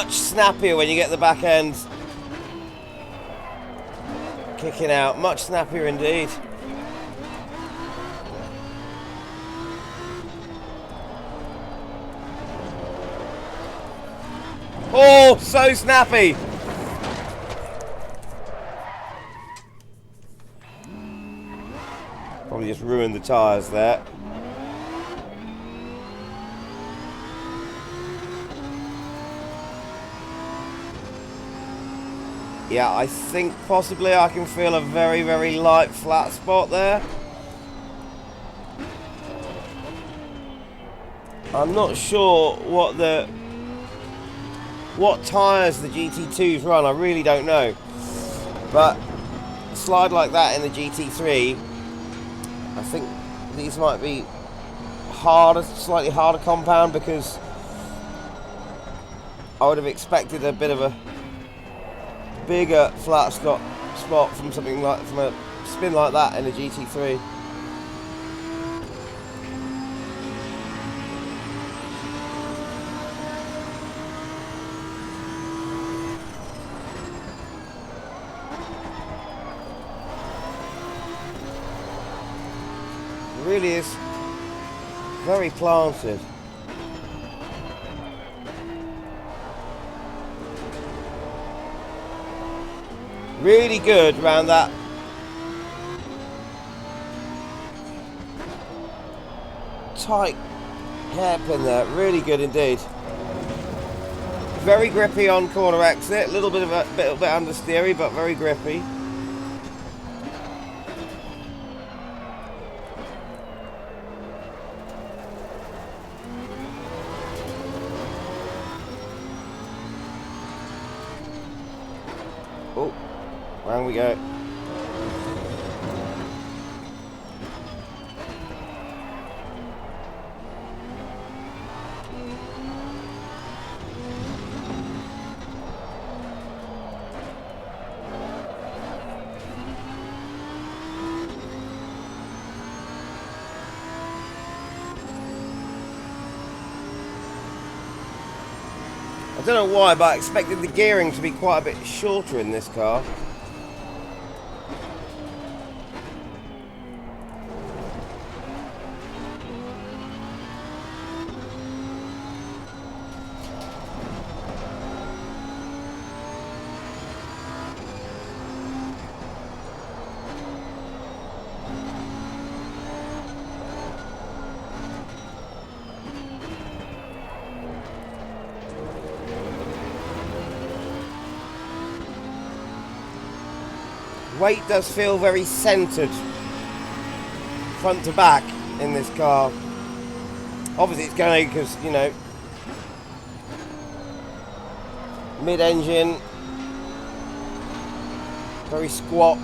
snappier when you get the back end kicking out. Much snappier indeed. Oh, so snappy. Probably just ruined the tyres there. Yeah, I think possibly I can feel a very, very light flat spot there. I'm not sure what tyres the GT2s run, I really don't know. But a slide like that in the GT3, I think these might be harder, slightly harder compound, because I would have expected a bit of a bigger flat spot from something like, from a spin like that in a GT3. It really is very planted. Really good around that tight hairpin there. Really good indeed. Very grippy on corner exit. A little bit understeery, but very grippy. Oh. Round we go. I don't know why, but I expected the gearing to be quite a bit shorter in this car. Weight does feel very centered front to back in this car. Obviously it's going because, you know, mid-engine, Very squat.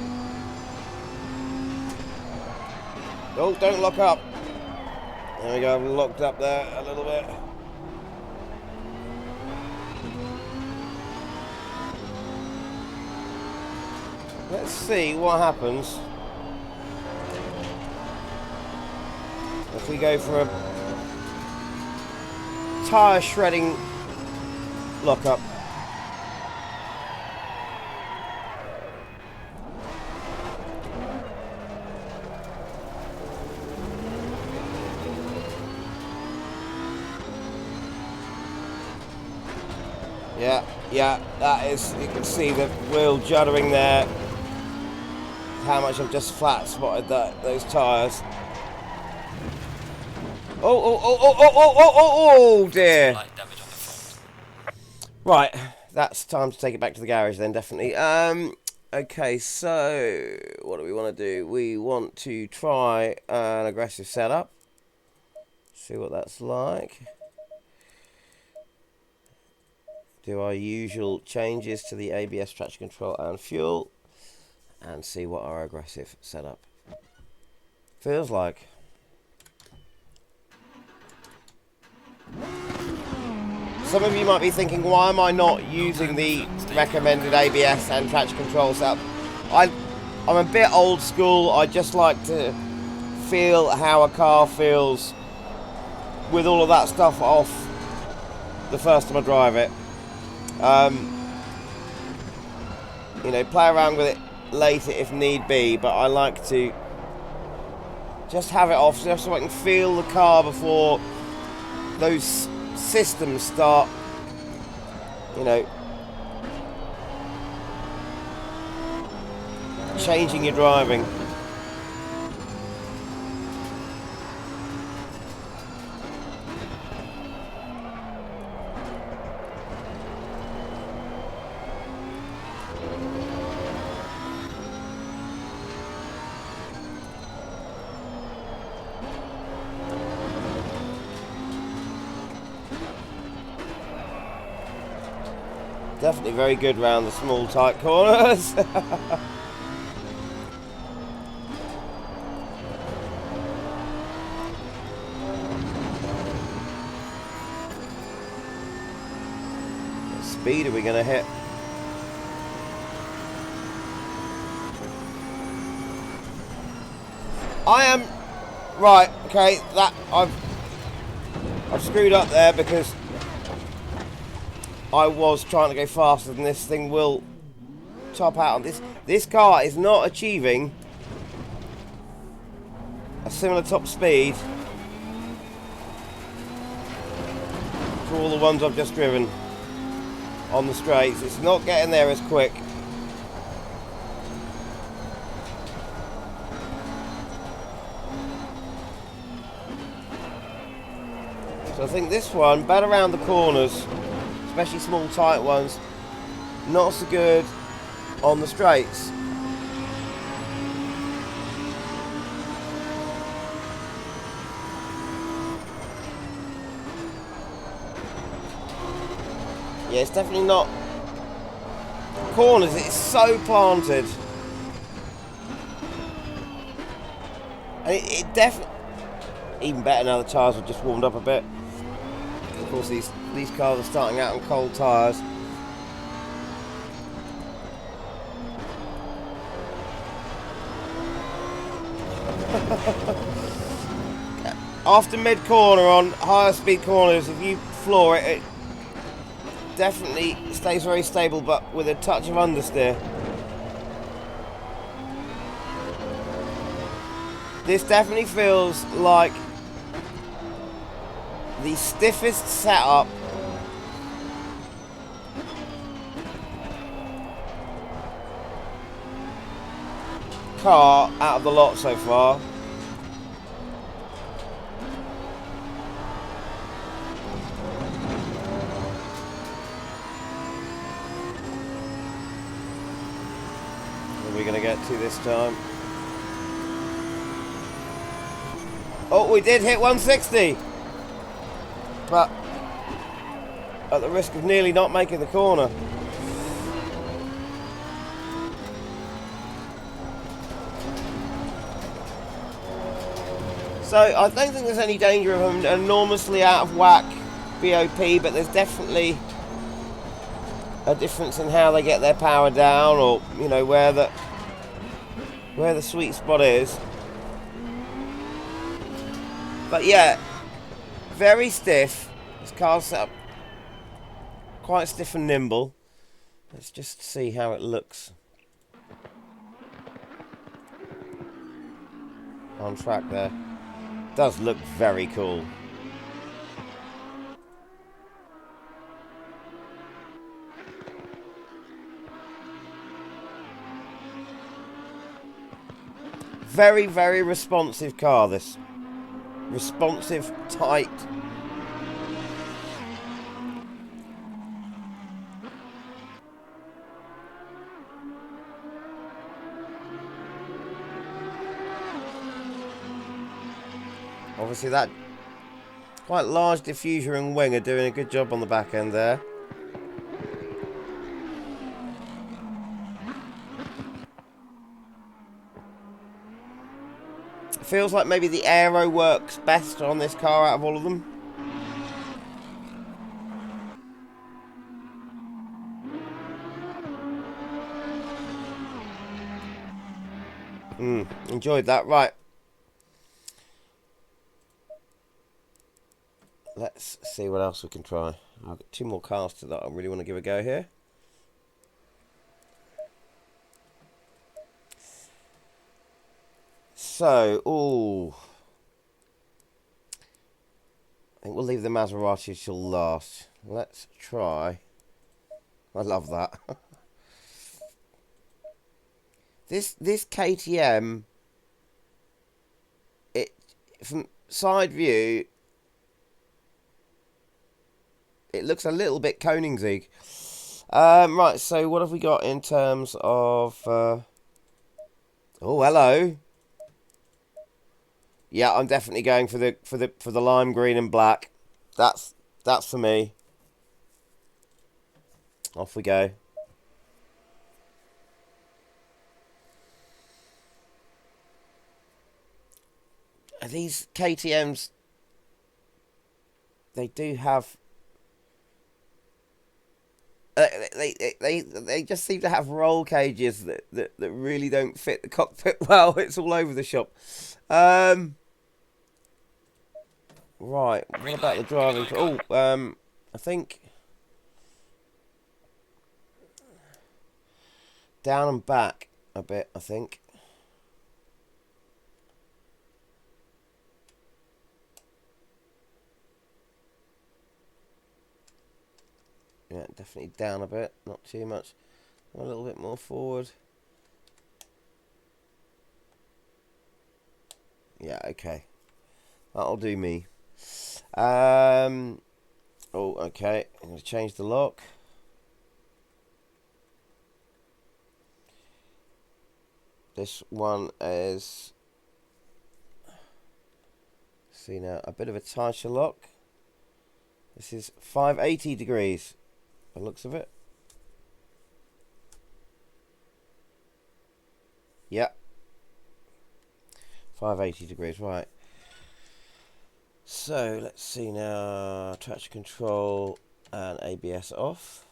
Oh, don't lock up. There we go, I've locked up there a little bit. Let's see what happens if we go for a tyre shredding lockup. Yeah, that is, you can see the wheel juddering there. How much I've just flat spotted those tyres. Oh dear. Slight damage on the front. Right, that's time to take it back to the garage then, definitely. Okay, so what do we want to do? We want to try an aggressive setup. See what that's like. Do our usual changes to the ABS, traction control and fuel. And see what our aggressive setup feels like. Some of you might be thinking, why am I not using the recommended ABS and traction control setup? I'm a bit old school. I just like to feel how a car feels with all of that stuff off the first time I drive it. You know, play around with it later if need be, but I like to just have it off just so I can feel the car before those systems start, you know, changing your driving. Definitely very good round the small tight corners. What speed are we going to hit? I am right. Okay, that I've screwed up there because I was trying to go faster than this thing will top out on this. This car is not achieving a similar top speed for all the ones I've just driven on the straights. It's not getting there as quick. So I think this one, better around the corners, especially small tight ones, not so good on the straights. Yeah, it's definitely not corners, it's so planted. And it definitely, even better now the tyres have just warmed up a bit. Of course, these cars are starting out on cold tyres. After mid-corner on higher speed corners, if you floor it, it definitely stays very stable, but with a touch of understeer. This definitely feels like the stiffest setup car out of the lot so far. What are we going to get to this time? Oh, we did hit 160, but at the risk of nearly not making the corner. So I don't think there's any danger of them enormously out of whack B.O.P, but there's definitely a difference in how they get their power down, or you know where the sweet spot is. But yeah, very stiff. This car's set up quite stiff and nimble. Let's just see how it looks on track there. Does look very cool. Very, very responsive car, this. Responsive, tight. Obviously that quite large diffuser and wing are doing a good job on the back end there. Feels like maybe the aero works best on this car out of all of them. Enjoyed that. Right. Let's see what else we can try. I've got 2 more cars that I really want to give a go here. So, ooh. I think we'll leave the Maserati till last. Let's try. I love that. This KTM, it from side view, it looks a little bit Koenigsegg. Right, so what have we got in terms of? Oh, hello. Yeah, I'm definitely going for the lime green and black. That's for me. Off we go. These KTMs, they do have. They just seem to have roll cages that really don't fit the cockpit well. It's all over the shop. Right, what about the driving? Oh, I think down and back a bit, I think. Yeah, definitely down a bit, not too much. A little bit more forward. Yeah, okay. That'll do me. Oh, okay. I'm going to change the lock. This one is, see now, a bit of a tighter lock. This is 580 degrees. The looks of it. Yep. 580 degrees, right. So let's see now. Traction control and ABS off.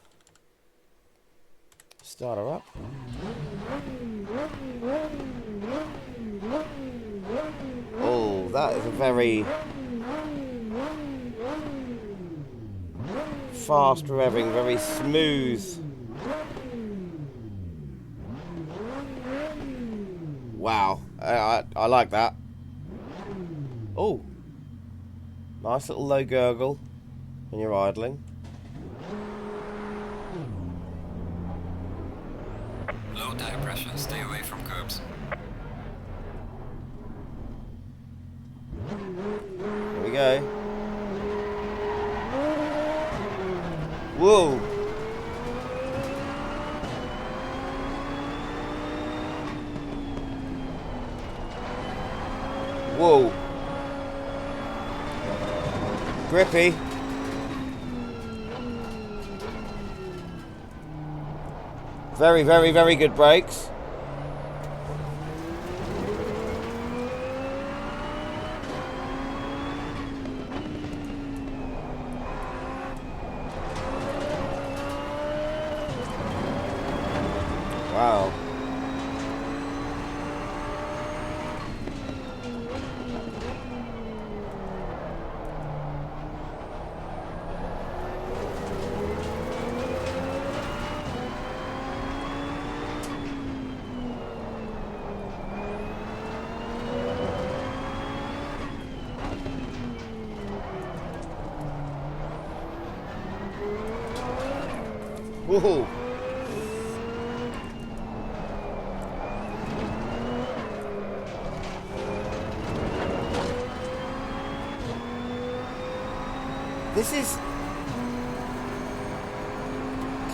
Start her up. Oh, that is a very fast revving, very smooth. Wow, I like that. Oh, nice little low gurgle when you're idling. Low tire pressure, stay away from curbs. Here we go. Whoa. Whoa. Grippy. Very, very, very good brakes. Woohoo! This is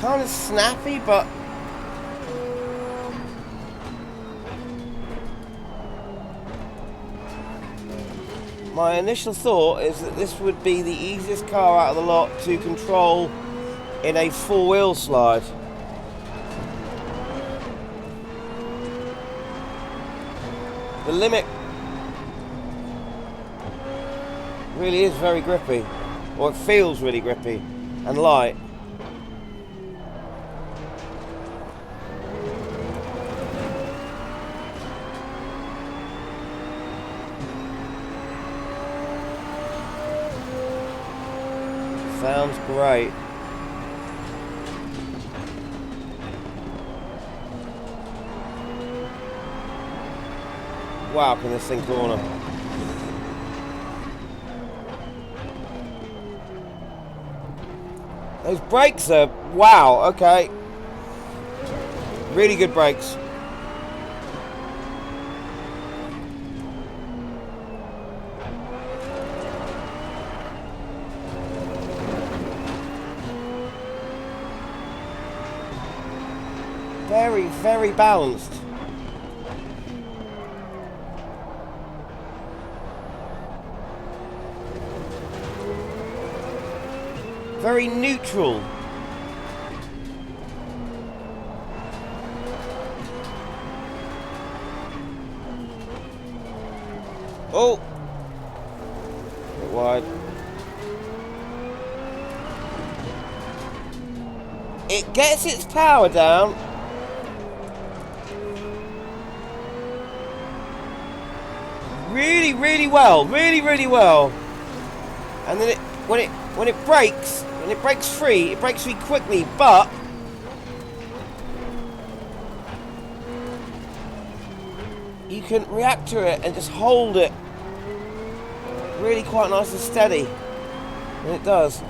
kind of snappy, but my initial thought is that this would be the easiest car out of the lot to control in a four-wheel slide. The limit really is very grippy, or it feels really grippy and light. Sounds great. Wow, can this thing corner? Those brakes are, wow, okay. Really good brakes. Very, very balanced. Very neutral. Oh! A bit wide. It gets its power down. Really, really well. Really, really well. And then when it breaks free, it breaks free quickly, but you can react to it and just hold it really quite nice and steady. And it does.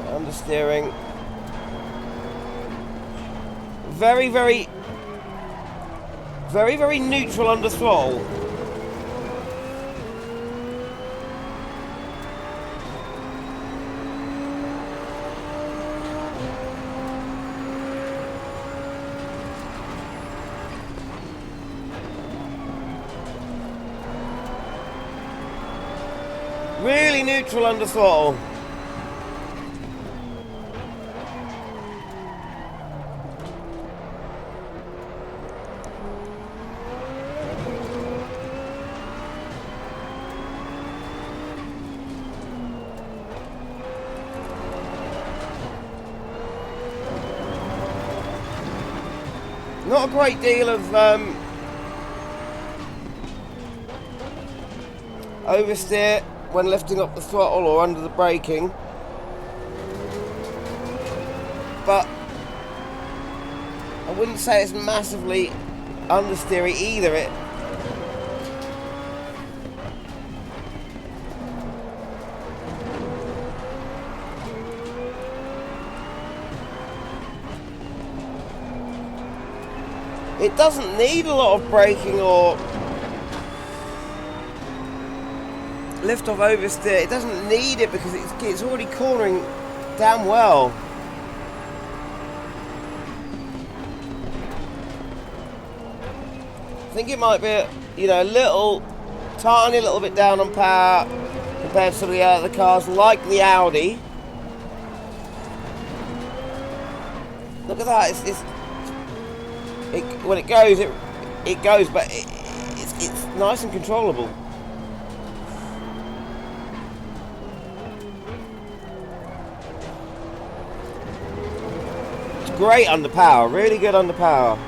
Understeering. Very, very, very, very neutral under throttle. Really neutral under throttle. Not a great deal of oversteer when lifting up the throttle or under the braking, but I wouldn't say it's massively understeery either. It doesn't need a lot of braking or lift off oversteer. It doesn't need it because it's already cornering damn well. I think it might be, you know, a tiny little bit down on power compared to some of the other cars like the Audi. Look at that, when it goes, it goes, but it's nice and controllable. It's great under power, really good under power.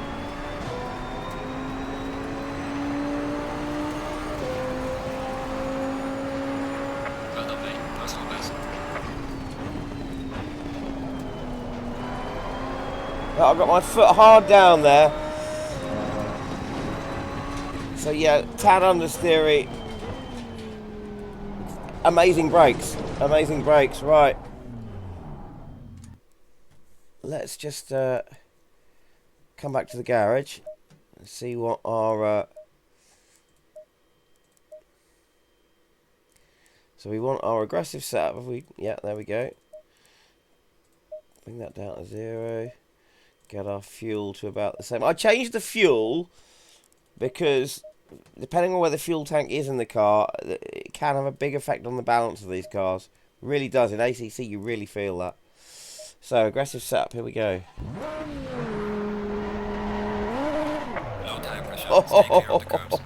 Well done, mate. Personal best. I've got my foot hard down there. So yeah, tad understeery. Amazing brakes. Amazing brakes, right. Let's just come back to the garage and see what our... So we want our aggressive setup. Have we? Yeah, there we go. Bring that down to 0. Get our fuel to about the same. I changed the fuel because depending on where the fuel tank is in the car, it can have a big effect on the balance of these cars. It really does. In ACC, you really feel that. So, aggressive setup. Here we go. Low tire pressure, stay clear of the curbs.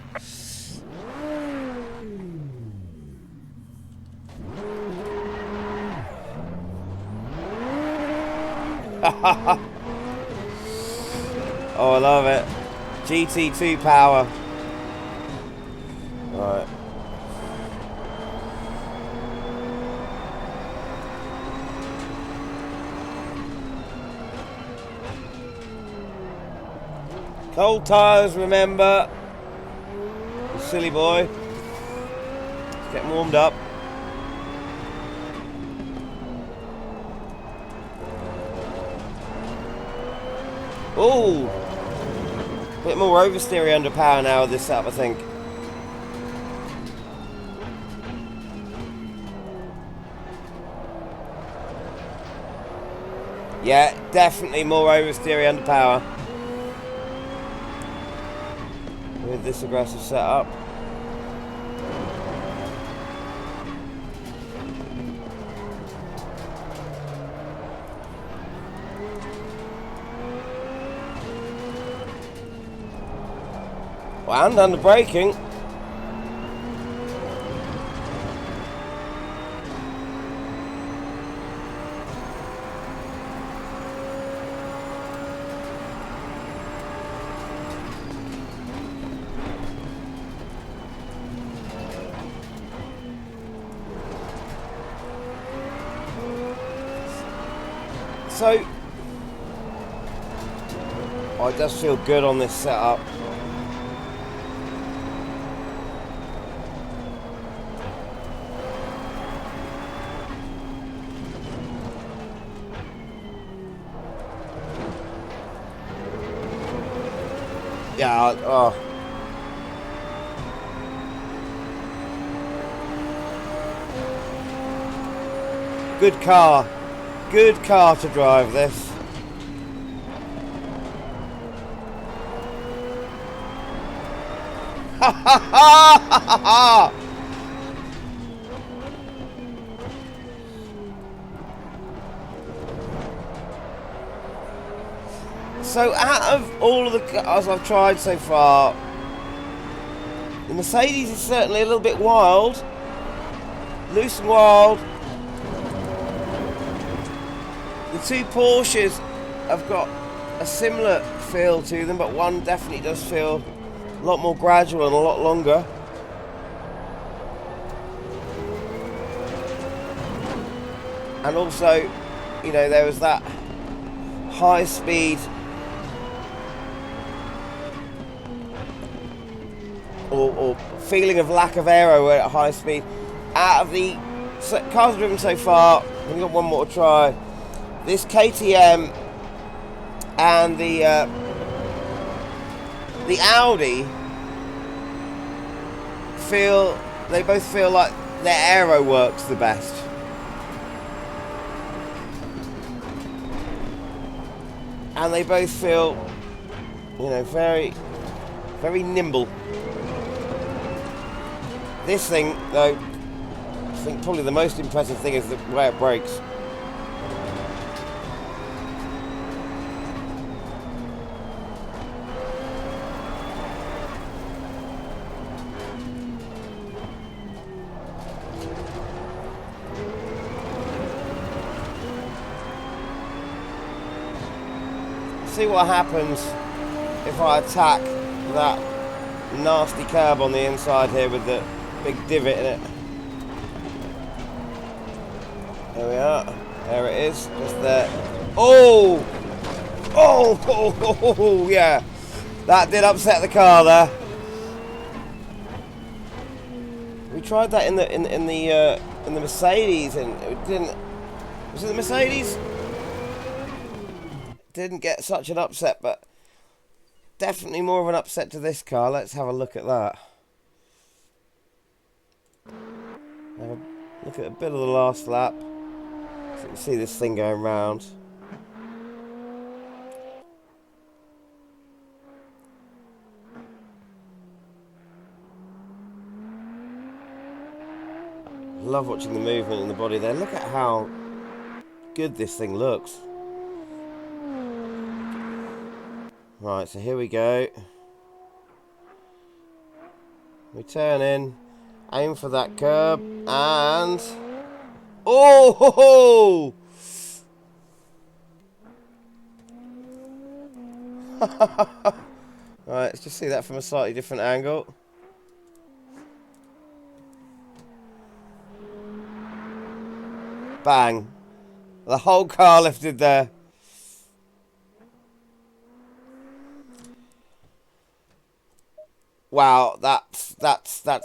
Oh, I love it. GT2 power. Right. Cold tyres, remember. Silly boy. Let's get warmed up. Ooh, a bit more oversteery under power now with this setup, I think. Yeah, definitely more oversteery under power with this aggressive setup. And under braking. So, oh, it does feel good on this setup. Yeah, oh. Good car. Good car to drive this. Ha ha ha ha ha! So out of all of the cars I've tried so far, the Mercedes is certainly a little bit wild. Loose and wild. The two Porsches have got a similar feel to them, but one definitely does feel a lot more gradual and a lot longer. And also, you know, there was that high speed or feeling of lack of aero at high speed. Out of the cars driven so far, we've got one more to try. This KTM and the Audi they both feel like their aero works the best. And they both feel, you know, very, very nimble. This thing, though, I think probably the most impressive thing is the way it brakes. See what happens if I attack that nasty curb on the inside here with the big divot in it. There we are. There it is. Just there. Oh! Oh! Oh, oh, oh, yeah. That did upset the car there. tried that in the Mercedes, and it didn't. Was it the Mercedes? Didn't get such an upset, but definitely more of an upset to this car. Let's have a look at that. Have a look at a bit of the last lap. So you can see this thing going round. Love watching the movement in the body there. Look at how good this thing looks. Right, so here we go. We turn in, aim for that curb, and... Oh! Ho, ho! Right, let's just see that from a slightly different angle. Bang. The whole car lifted there. Wow, that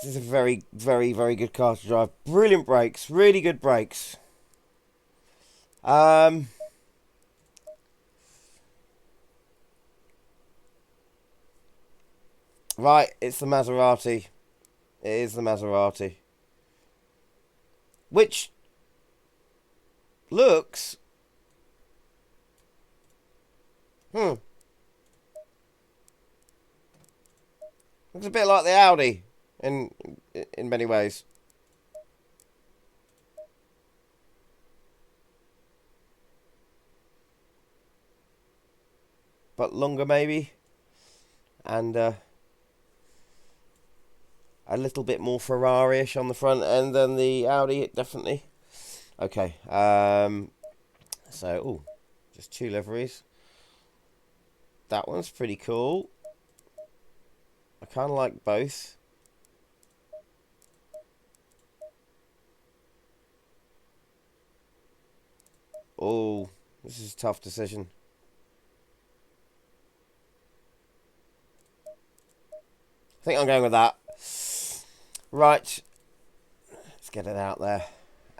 is a very, very, very good car to drive. Brilliant brakes, really good brakes. Right, it's the Maserati. It is the Maserati. Which looks... Looks a bit like the Audi in many ways. But longer maybe. And a little bit more Ferrari-ish on the front end than the Audi, definitely. Okay. So, just 2 liveries. That one's pretty cool. I kind of like both. Oh, this is a tough decision. I think I'm going with that. Right. Let's get it out there.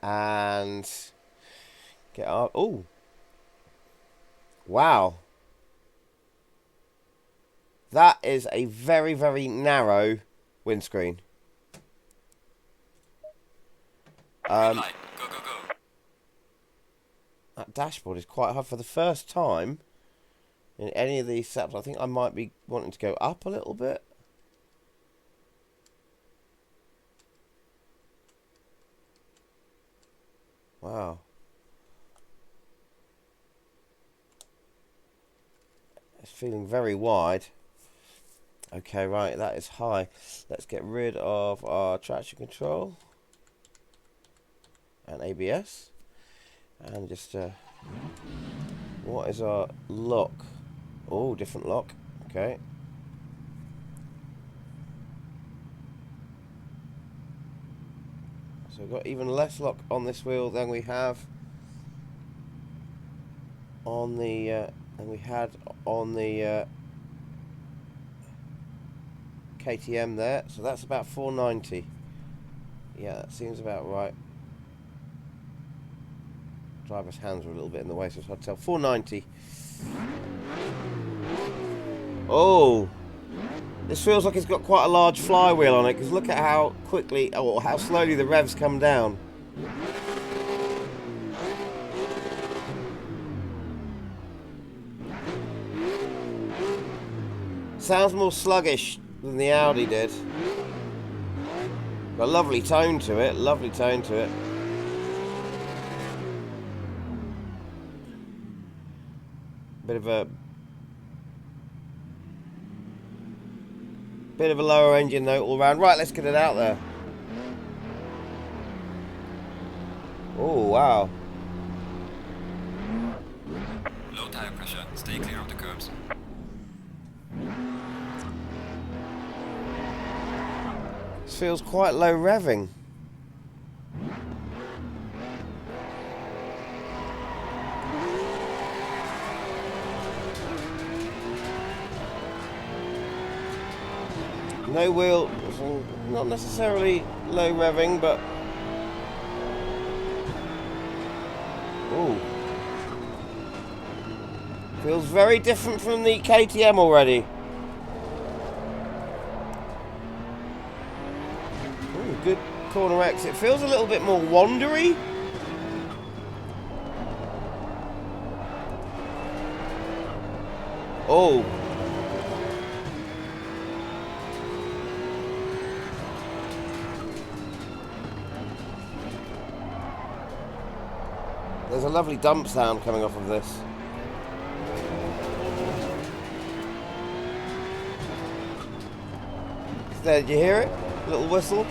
And get up. Oh. Wow. That is a very, very narrow windscreen. Green light. Go, go, go. That dashboard is quite hard for the first time in any of these setups. I think I might be wanting to go up a little bit. Wow. It's feeling very wide. Okay, right, that is high. Let's get rid of our traction control and ABS. And just, what is our lock? Oh, different lock. Okay. So we've got even less lock on this wheel than we have on the, than we had on the KTM there. So that's about 490. Yeah, that seems about right. Driver's hands were a little bit in the way, so it's hard to tell. 490. Oh, this feels like it's got quite a large flywheel on it, because look at how quickly, or how slowly the revs come down. Sounds more sluggish than the Audi did. Got a lovely tone to it, lovely tone to it. Bit of a lower engine note all round. Right, let's get it out there. Oh, wow. Low tire pressure. Stay clear of the curbs. This feels quite low revving. No wheel, not necessarily low revving, but ooh, feels very different from the KTM already. Ooh, good corner exit. Feels a little bit more wandery. Oh. There's a lovely dump sound coming off of this. There, did you hear it? A little whistle.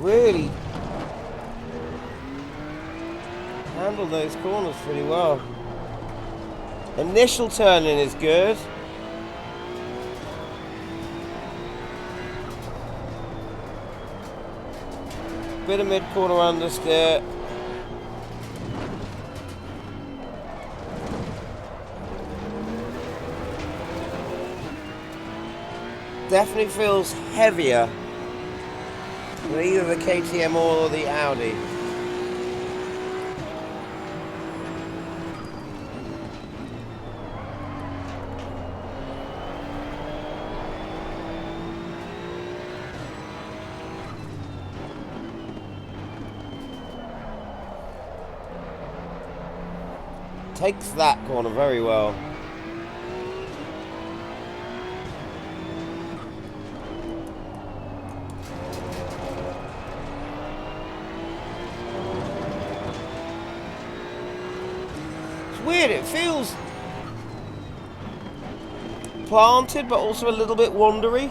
Really handled those corners pretty well. Initial turning is good. Bit of mid-corner understeer. Definitely feels heavier than either the KTM or the Audi. Takes that corner very well. Weird, it feels planted but also a little bit wandery.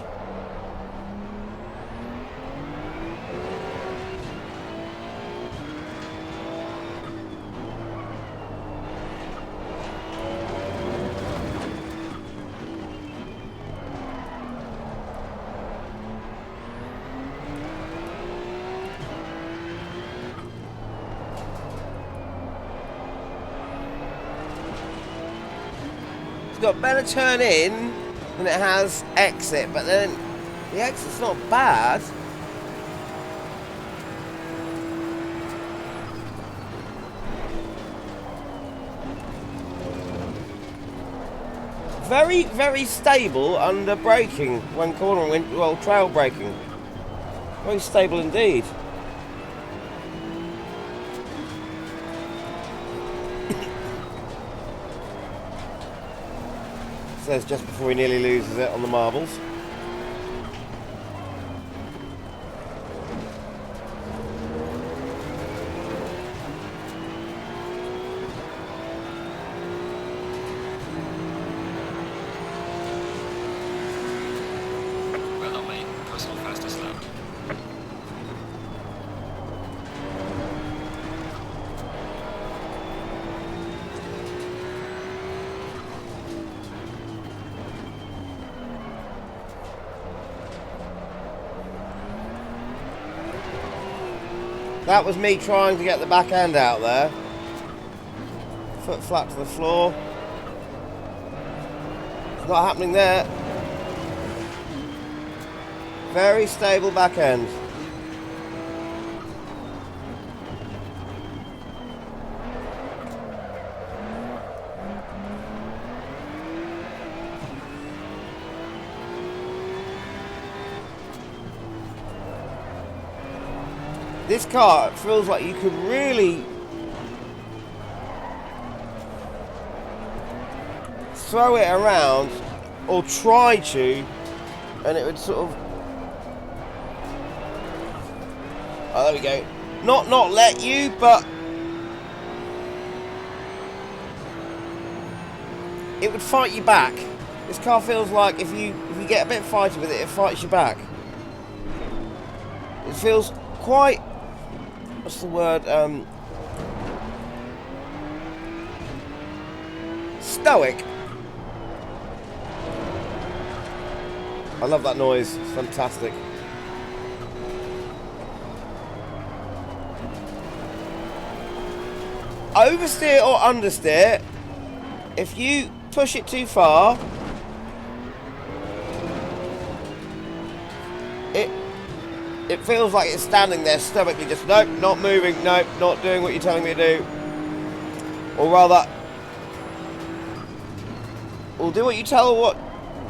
It's got better turn in than it has exit, but then the exit's not bad. Very, very stable under braking when cornering, well, trail braking. Very stable indeed. Says just before he nearly loses it on the marbles. Well done, mate. Personal fastest lap. That was me trying to get the back end out there. Foot flat to the floor. It's not happening there. Very stable back end. This car feels like you could really throw it around or try to, and it would sort of, oh, there we go, not let you, but it would fight you back. This car feels like if you get a bit fighty with it, it fights you back. It feels quite, what's the word, stoic. I love that noise, it's fantastic. Oversteer or understeer, if you push it too far, it feels like it's standing there stoically, just nope, not moving, nope, not doing what you're telling me to do. Or rather, we'll do what you tell what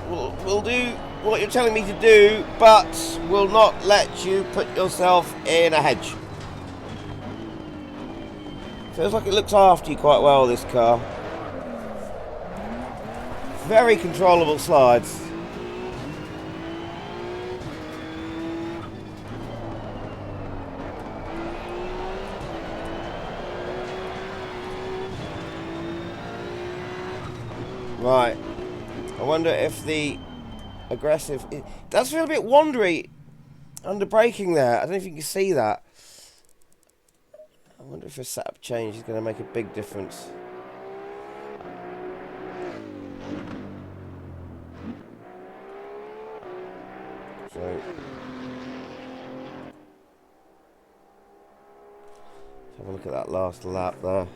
we'll do what you're telling me to do, but will not let you put yourself in a hedge. Feels like it looks after you quite well, this car. Very controllable slides. Right. I wonder if the aggressive... It does feel a bit wandery under braking there. I don't know if you can see that. I wonder if a setup change is going to make a big difference. So... let's have a look at that last lap there.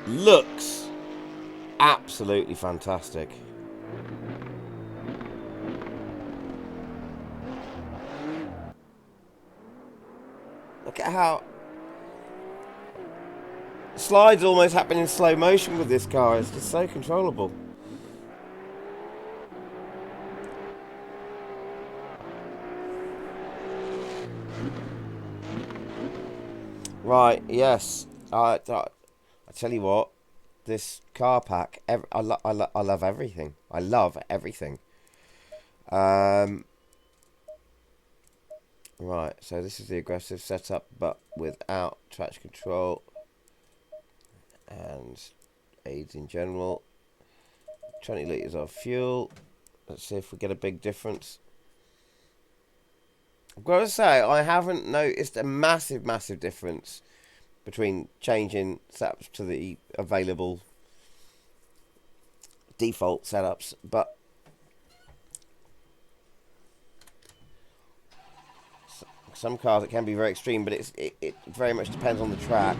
Looks absolutely fantastic. Look at how slides almost happen in slow motion with this car. It's just so controllable. Right, yes. I tell you what, this car pack, I love everything. I love everything. Right, so this is the aggressive setup, but without traction control and aids in general. 20 litres of fuel. Let's see if we get a big difference. I've got to say, I haven't noticed a massive difference between changing setups to the available default setups, but some cars it can be very extreme, but it very much depends on the track.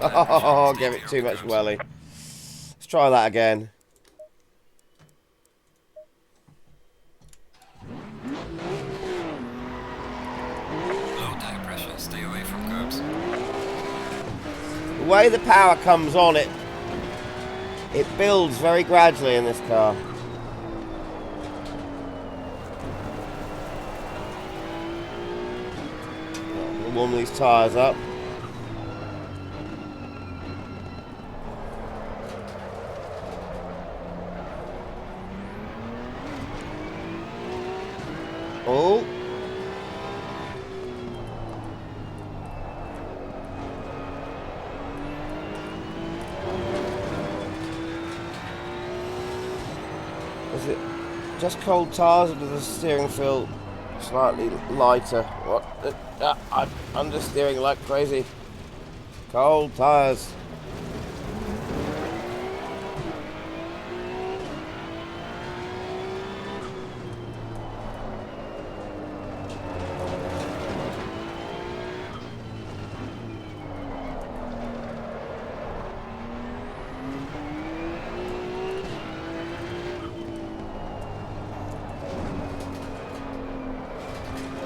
Oh, give it too much welly. Let's try that again. The way the power comes on, it builds very gradually in this car. We'll warm these tyres up. Oh. Is it just cold tyres, or does the steering feel slightly lighter? What? I'm understeering like crazy. Cold tyres.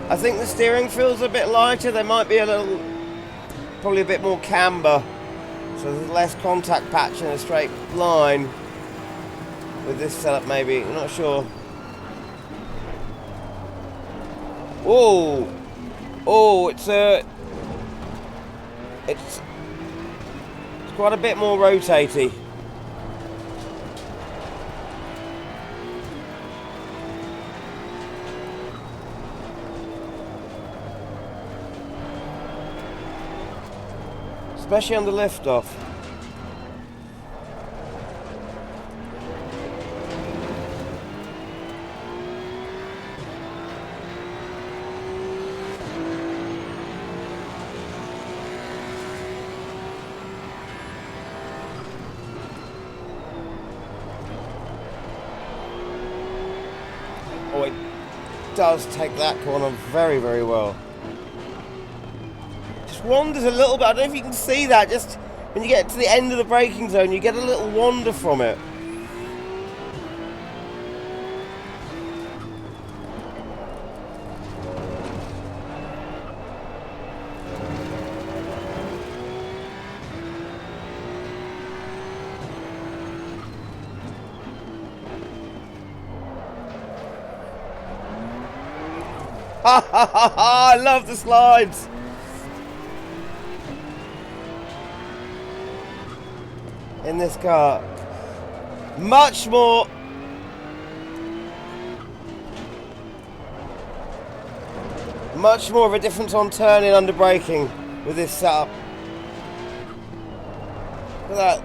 I think the steering feels a bit lighter. There might be probably a bit more camber, so there's less contact patch in a straight line with this setup maybe. I'm not sure. Oh, it's quite a bit more rotatey. especially on the lift off. Oh, it does take that corner very, very well. Just wanders a little bit. I don't know if you can see that. Just when you get to the end of the braking zone, you get a little wander from it. I love the slides. In this car, much more of a difference on turning under braking with this setup. Look at that.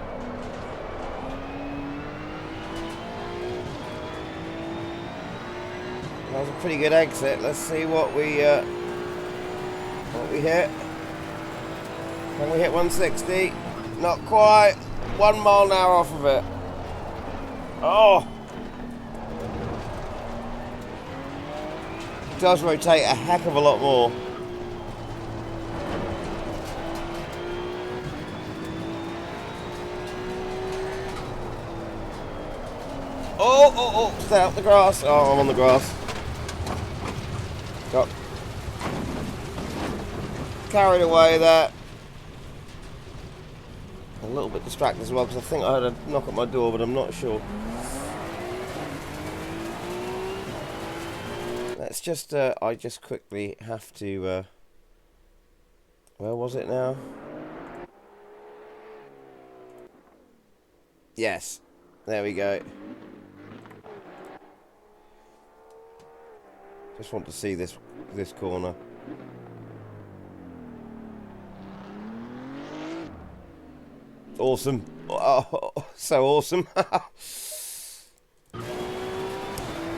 That was a pretty good exit. Let's see what we hit. Can we hit 160? Not quite. 1 mile an hour off of it. Oh! It does rotate a heck of a lot more. Oh! Stay out the grass. Oh, I'm on the grass. Got carried away there. A little bit distracted as well because I think I heard a knock at my door, but I'm not sure. Let's just, I just quickly have to, where was it now? Yes, there we go. Just want to see this corner. Awesome. Oh, so awesome.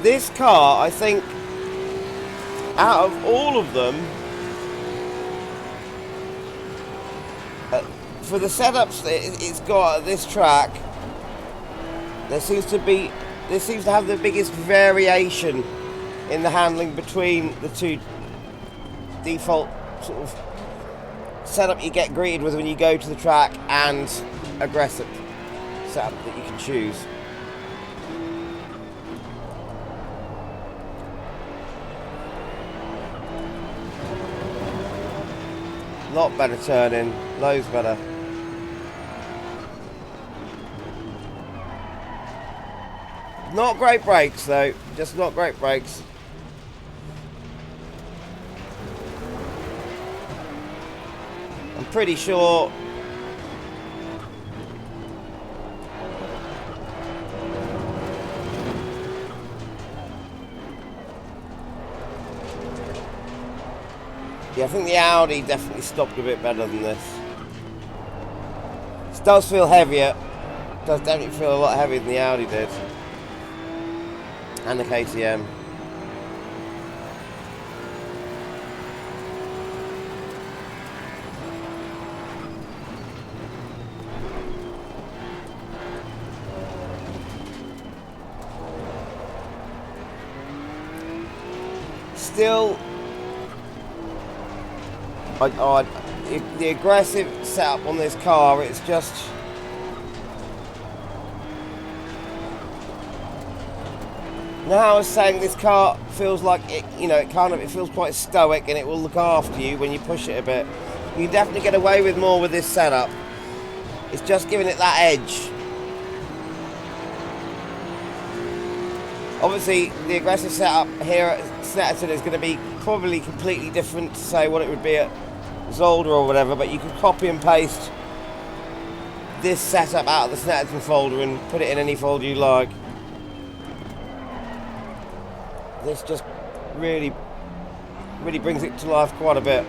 This car, I think, out of all of them, for the setups that it's got at this track, this seems to have the biggest variation in the handling between the two default sort of setup you get greeted with when you go to the track and aggressive setup that you can choose. Lot better turning, loads better. Not great brakes though, just not great brakes. I'm pretty sure I think the Audi definitely stopped a bit better than this. This does feel heavier. It does definitely feel a lot heavier than the Audi did. And the KTM. Still, the aggressive setup on this car, it's just now I was saying this car feels like it, you know, it feels quite stoic and it will look after you when you push it a bit. You can definitely get away with more with this setup. It's just giving it that edge. Obviously, the aggressive setup here at Snetterton is going to be probably completely different to say what it would be at Zolder or whatever, but you can copy and paste this setup out of the Snetterton folder and put it in any folder you like. This just really brings it to life quite a bit.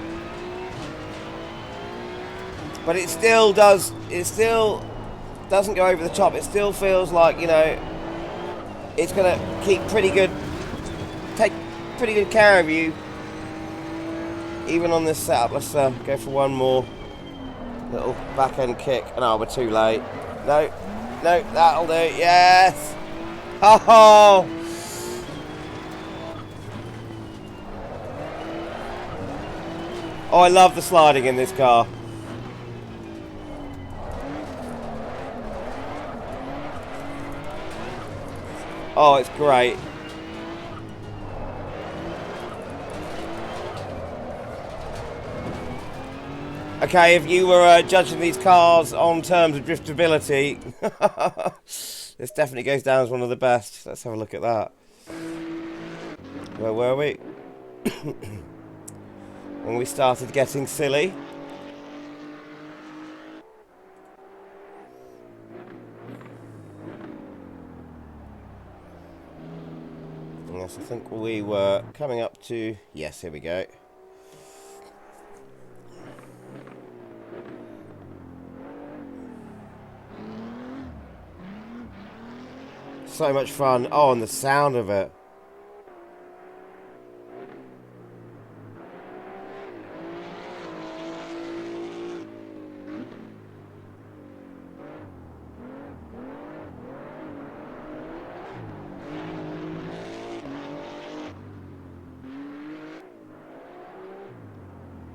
but it still does. It still doesn't go over the top. It still feels like, you know, it's gonna keep take pretty good care of you, even on this setup. Let's go for one more little back end kick. No, we're too late. No, that'll do. Yes. Oh. Oh, I love the sliding in this car. Oh, it's great. Okay, if you were judging these cars on terms of driftability, this definitely goes down as one of the best. Let's have a look at that. Where were we? When we started getting silly. Yes, I think we were coming up to... Yes, here we go. So much fun. Oh, and the sound of it.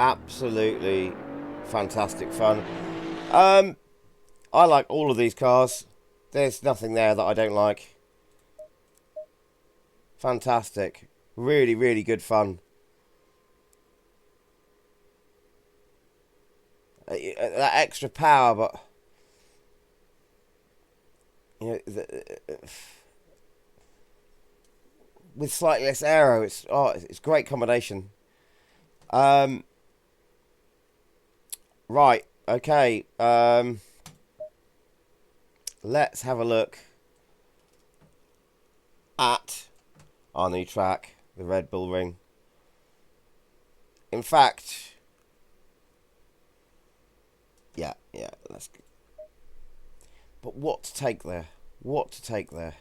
Absolutely fantastic fun. I like all of these cars. There's nothing there that I don't like. Fantastic. Really, really good fun. That extra power, but... You know, with slightly less aero, it's great combination. Right, okay. Let's have a look at our new track, the Red Bull Ring. In fact, yeah, let's go. But what to take there? What to take there?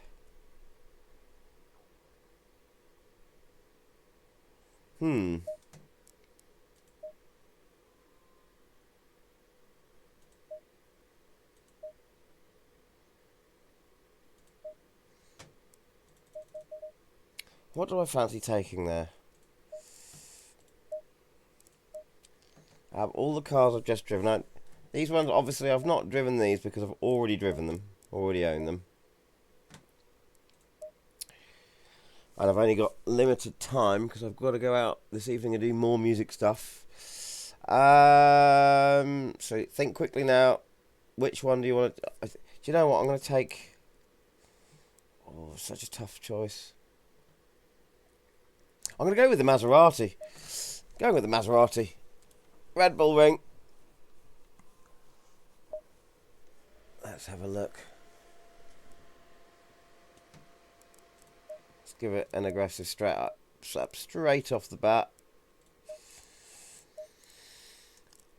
What do I fancy taking there? All the cars I've just driven out. These ones, obviously, I've not driven these because I've already driven them. Already own them. And I've only got limited time because I've got to go out this evening and do more music stuff. So think quickly now. Which one do you want to... Do you know what? I'm going to take... Oh, such a tough choice. I'm going to go with the Maserati. Going with the Maserati. Red Bull Ring. Let's have a look. Let's give it an aggressive straight up straight off the bat.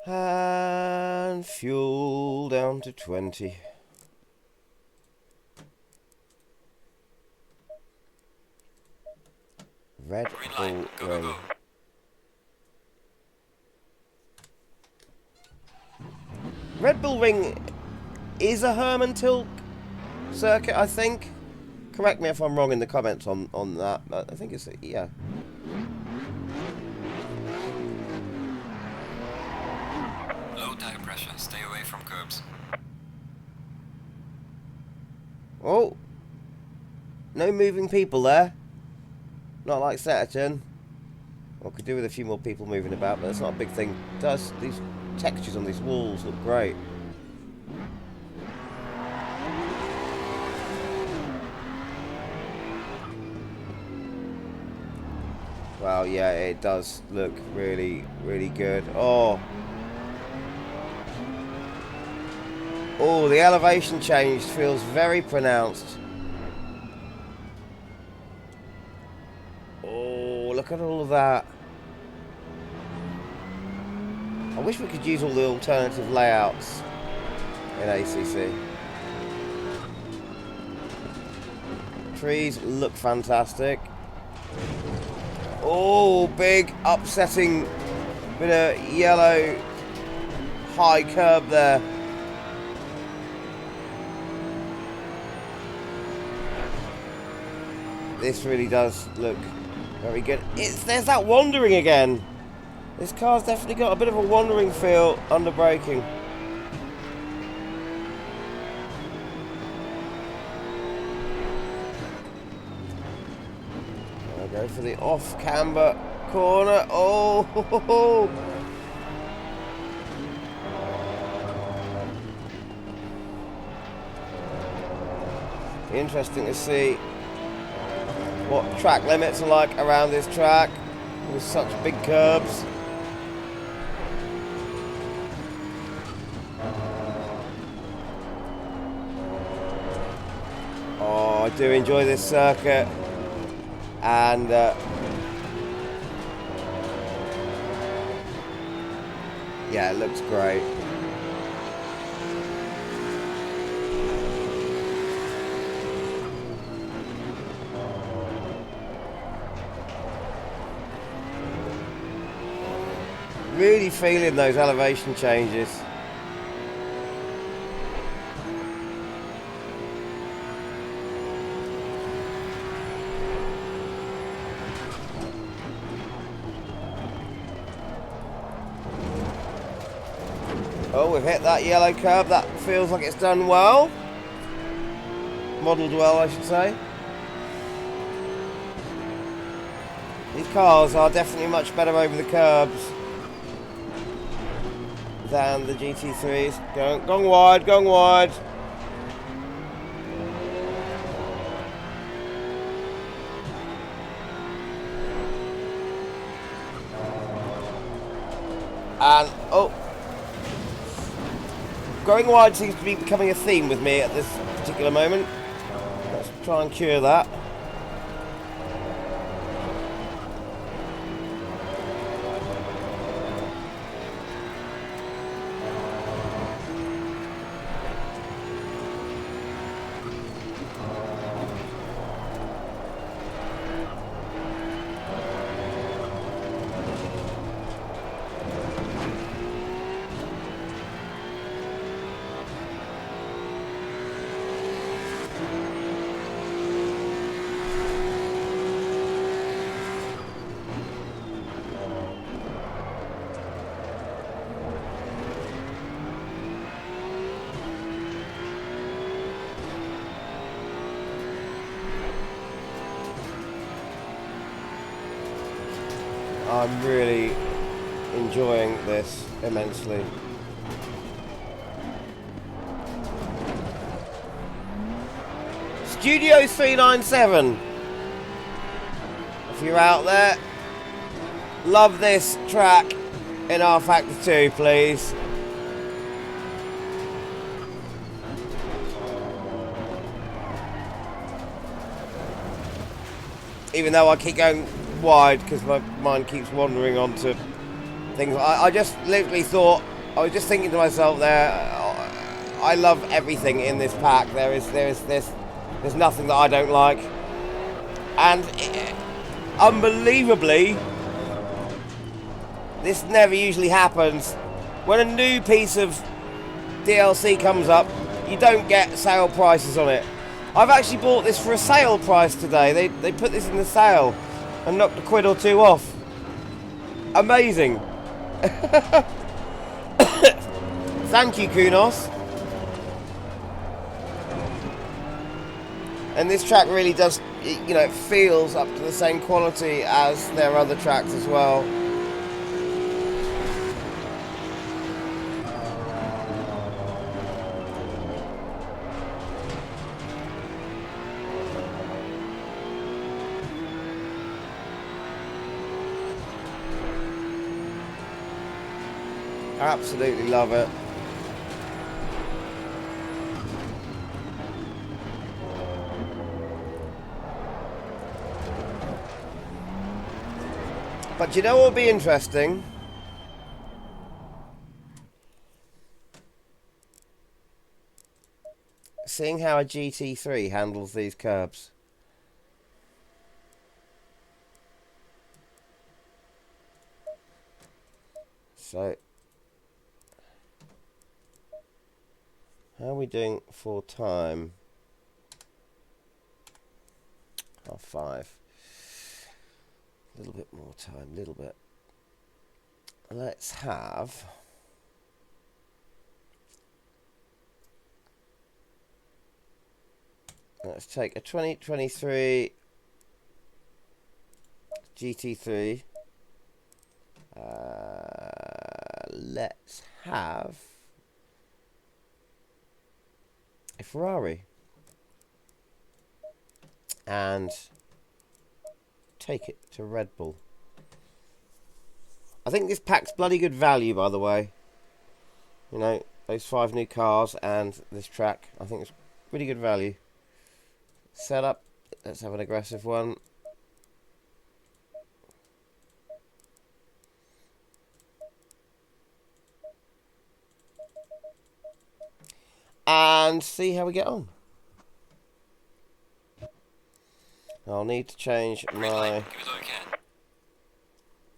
And fuel down to 20. Red Bull Ring. Red Bull Ring is a Herman Tilke circuit, I think. Correct me if I'm wrong in the comments on that. I think it's, yeah. Low tire pressure, stay away from curbs. Oh. No moving people there. Not like Saturn. Well, could do with a few more people moving about, but that's not a big thing. It does. These textures on these walls look great. Wow, yeah, it does look really, really good. Oh, the elevation change feels very pronounced. Oh, look at all of that. I wish we could use all the alternative layouts in ACC. Trees look fantastic. Oh, big upsetting bit of yellow high curb there. This really does look very good. There's that wandering again. This car's definitely got a bit of a wandering feel under braking. I'll go for the off camber corner. Oh, ho, ho, ho. Interesting to see what track limits are like around this track with such big curbs. Oh, I do enjoy this circuit, and yeah, it looks great. Really feeling those elevation changes. Oh, we've hit that yellow curb. That feels like it's done well. Modelled well, I should say. These cars are definitely much better over the curbs than the GT3s. Going wide, going wide. And, oh. Going wide seems to be becoming a theme with me at this particular moment. Let's try and cure that. I'm really enjoying this immensely. Studio 397. If you're out there, love this track in R Factor 2, please. Even though I keep going wide because my mind keeps wandering onto things. I just literally thought, I was just thinking to myself there, I love everything in this pack. There's nothing that I don't like. And unbelievably, this never usually happens. When a new piece of DLC comes up, you don't get sale prices on it. I've actually bought this for a sale price today. They put this in the sale and knocked a quid or two off. Amazing. Thank you, Kunos. And this track really does, you know, it feels up to the same quality as their other tracks as well. I absolutely love it. But you know what would be interesting? seeing how a GT3 handles these curbs. So, how are we doing for time? 5:30. A little bit more time, a little bit. Let's have... Let's take a 2023 GT3. Let's have a Ferrari. And take it to Red Bull. I think this pack's bloody good value, by the way. You know, those 5 new cars and this track. I think it's really good value. Setup. Let's have an aggressive one. And see how we get on. I'll need to change my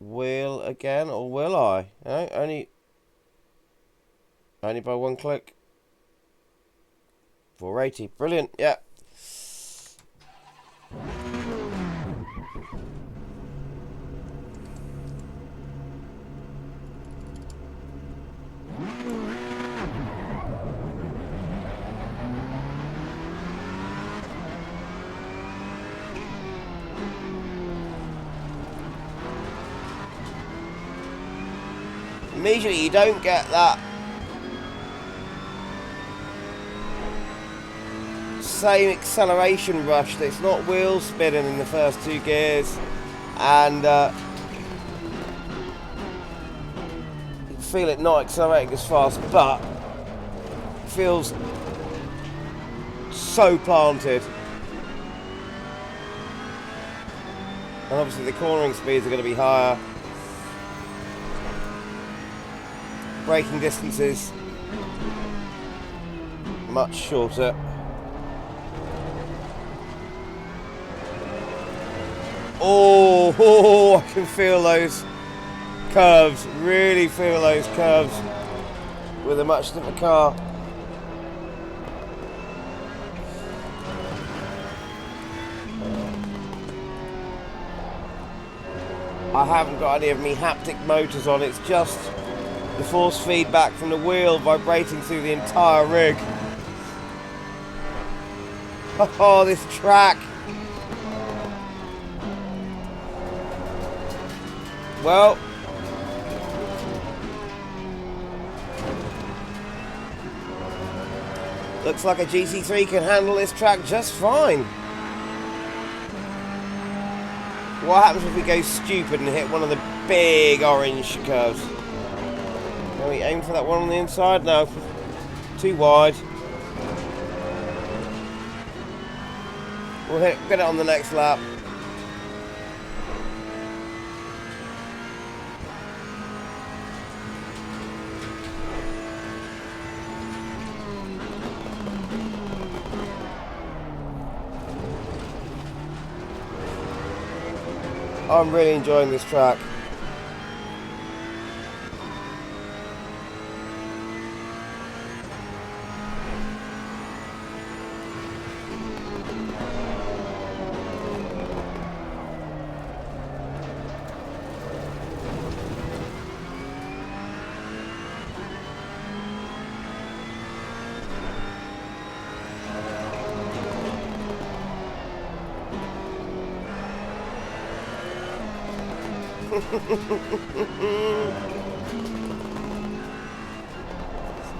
wheel again, or will I? No, only by 1 click. 480, brilliant, yeah. Immediately you don't get that same acceleration rush. It's not wheel spinning in the first 2 gears, and you feel it not accelerating as fast, but it feels so planted. And obviously the cornering speeds are going to be higher. Braking distances much shorter. Oh, I can feel those curves. Really feel those curves with a much different car. I haven't got any of me haptic motors on. It's just the force feedback from the wheel vibrating through the entire rig. Oh, this track. Well, looks like a GT3 can handle this track just fine. What happens if we go stupid and hit one of the big orange curves? Can we aim for that one on the inside? No, too wide. We'll get it on the next lap. I'm really enjoying this track.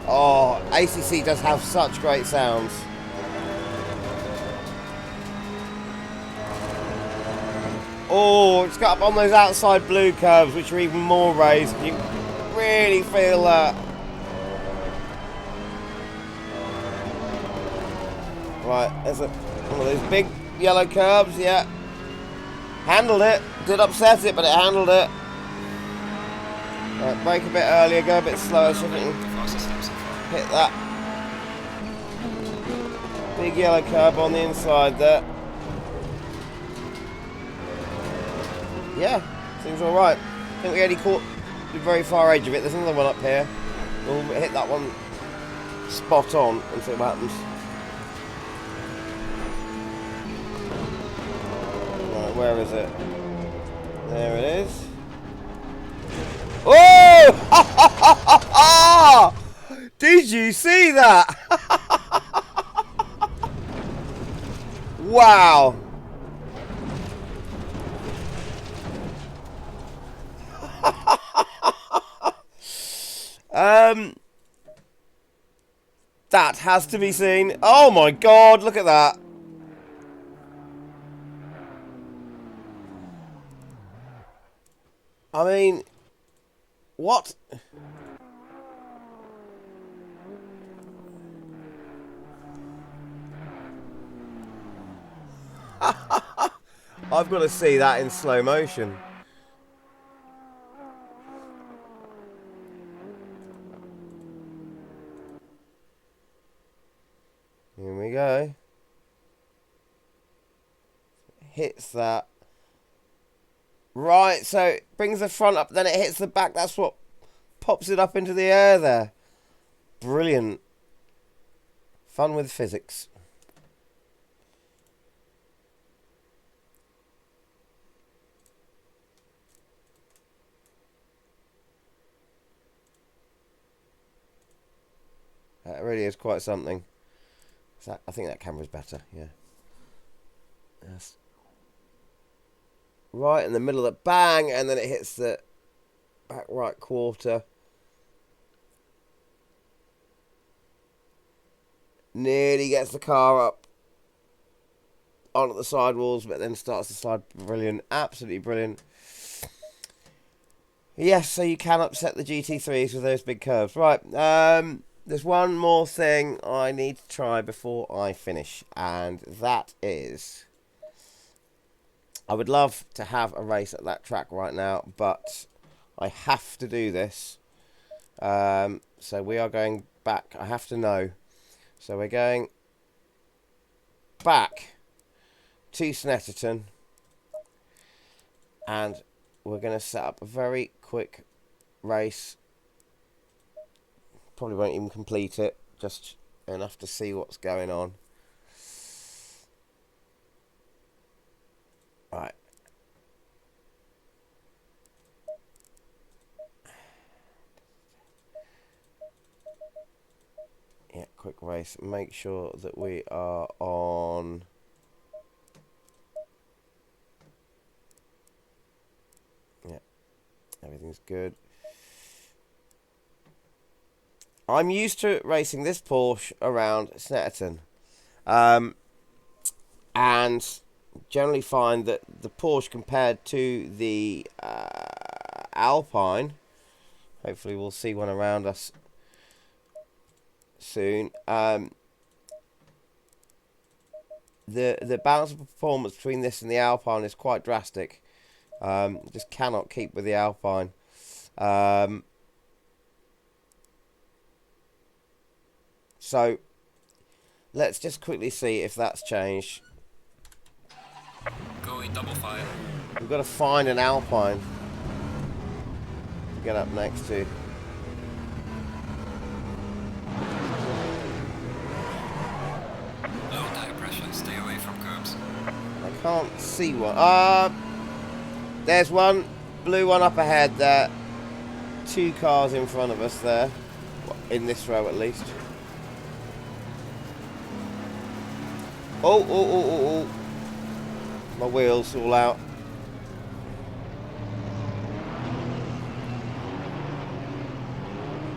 Oh, ACC does have such great sounds. Oh, it's got up on those outside blue curves, which are even more raised. You really feel that. Right, there's one of those big yellow curves, yeah. Handled it. Did upset it, but it handled it. Right, brake a bit earlier, go a bit slower so we can hit that. Big yellow curb on the inside there. Yeah, seems alright. I think we only caught the very far edge of it. There's another one up here. We'll hit that one spot on and see what happens. Right, where is it? There it is. Oh! Did you see that? Wow. That has to be seen. Oh my god, look at that. I mean, what? I've got to see that in slow motion. Here we go. Hits that. Right, so it brings the front up, then it hits the back. That's what pops it up into the air there. Brilliant. Fun with physics. That really is quite something. I think that camera's better, yeah. Yes. Right in the middle of the bang, and then it hits the back right quarter. Nearly gets the car up onto the sidewalls, but then starts to slide. Brilliant, absolutely brilliant. Yes, so you can upset the GT3s with those big curves. Right, there's one more thing I need to try before I finish, and that is, I would love to have a race at that track right now, but I have to do this. So we are going back. I have to know. So we're going back to Snetterton, and we're going to set up a very quick race. Probably won't even complete it, just enough to see what's going on. Right. Yeah, quick race. Make sure that we are on. Yeah, everything's good. I'm used to racing this Porsche around Snetterton, and generally find that the Porsche compared to the Alpine, hopefully we'll see one around us soon, the balance of performance between this and the Alpine is quite drastic. Just cannot keep with the Alpine. So let's just quickly see if that's changed. Going double fire. We've got to find an Alpine to get up next to. Low tire pressure, stay away from curbs. I can't see one. There's one. Blue one up ahead there. Two cars in front of us there. In this row at least. Oh. My wheels all out.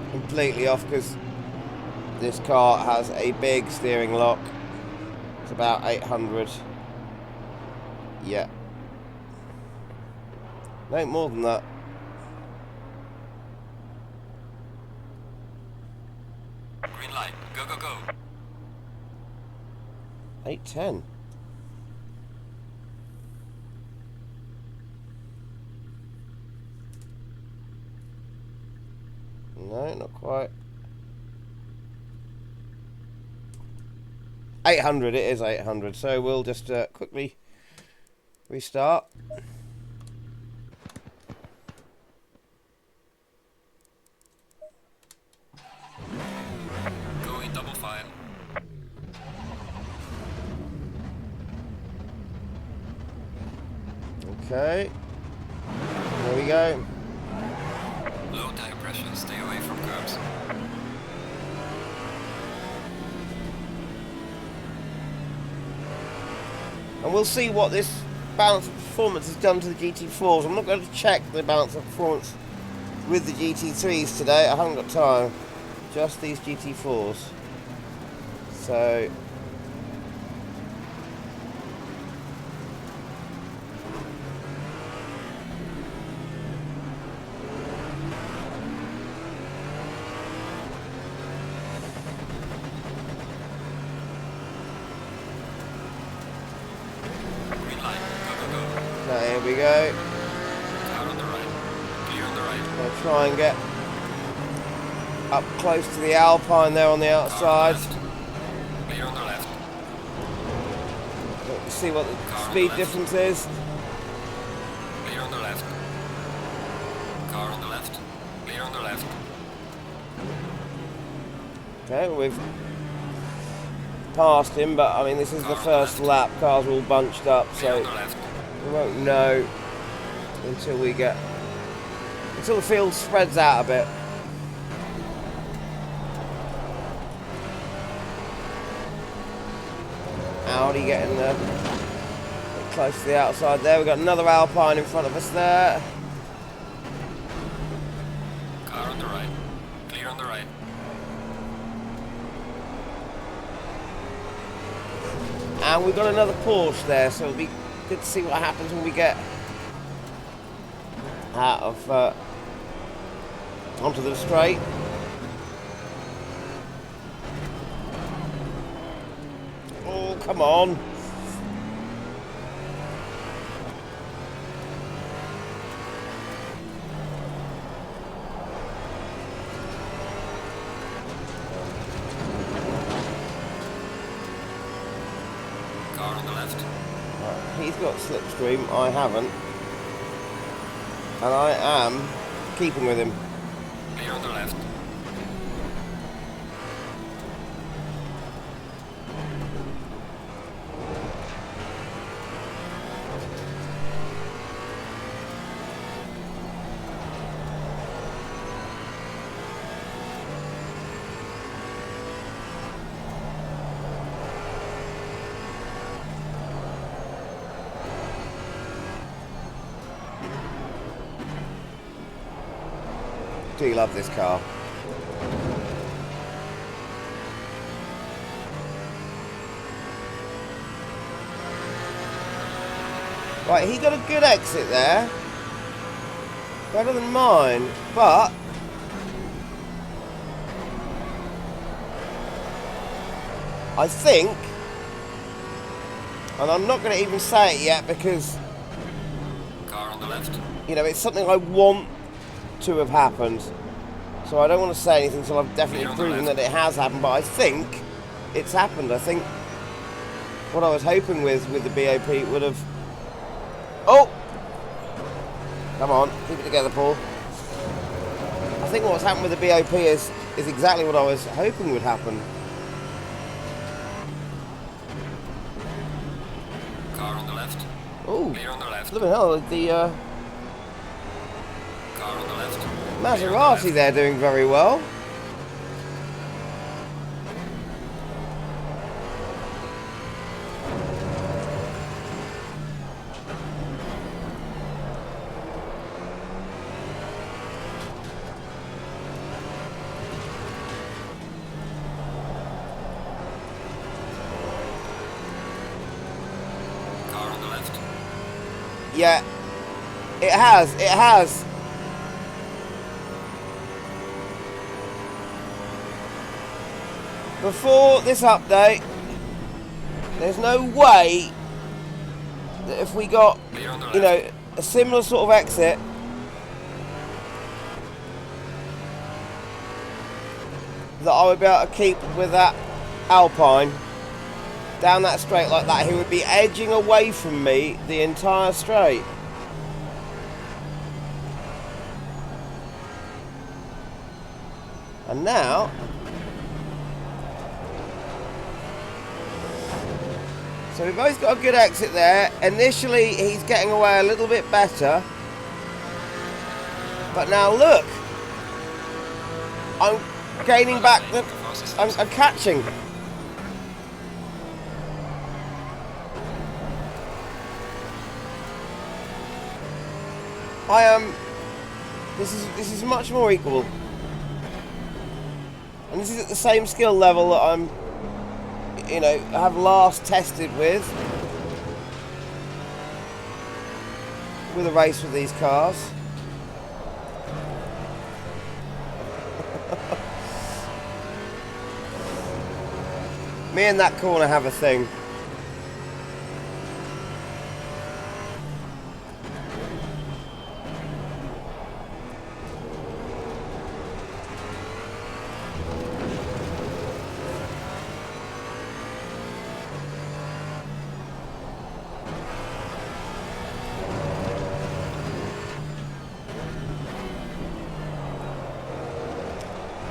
Completely off because this car has a big steering lock. It's about 800. Yeah. No more than that. Green light, go, go, go. 810. No, not quite. 800, it is 800. So we'll just quickly restart. Going double file. Okay. There we go. Low tire pressure, stay away from curbs. And we'll see what this balance of performance has done to the GT4s. I'm not going to check the balance of performance with the GT3s today. I haven't got time. Just these GT4s. So... Green light, go, go, go. now here we go. Car on the right, clear on the right. I'll try and get up close to the Alpine there on the Car outside. on the left. Clear on the left. Let's see what the Car on speed the left. difference is. Clear on the left. Car on the left. Clear on the left. Okay, well, we've passed him, but I mean this is the first lap. Cars are all bunched up, Clear on so the left. we won't know until the field spreads out a bit. Audi getting close to the outside there. We've got another Alpine in front of us there. Car on the right. Clear on the right. And we've got another Porsche there, so it'll be good to see what happens when we get out of onto the straight. Oh, come on. Car on the left. Right, he's got slipstream, I haven't. And I am keeping with him. Clear on the left. Do you love this car? Right, he got a good exit there. Better than mine, but I think, and I'm not going to even say it yet because, Car on the left. you know, it's something I want to have happened. So I don't want to say anything until I've definitely proven that it has happened, but I think it's happened. I think what I was hoping with the B.O.P would have... Oh! Come on, keep it together, Paul. I think what's happened with the B.O.P is exactly what I was hoping would happen. Car on the left. Oh, Clear on the left. look at hell, the Car on the left. Maserati there doing very well. Car on the left. Yeah, it has. Before this update, there's no way that if we got, Clear on the left. you know, a similar sort of exit, that I would be able to keep with that Alpine. down that straight like that, he would be edging away from me the entire straight. And now, so we've both got a good exit there. Initially, he's getting away a little bit better. But now look, I'm gaining back the, I'm catching. I am, this is much more equal. And this is at the same skill level that I'm, you know, have last tested with a race with these cars. Me and that corner have a thing.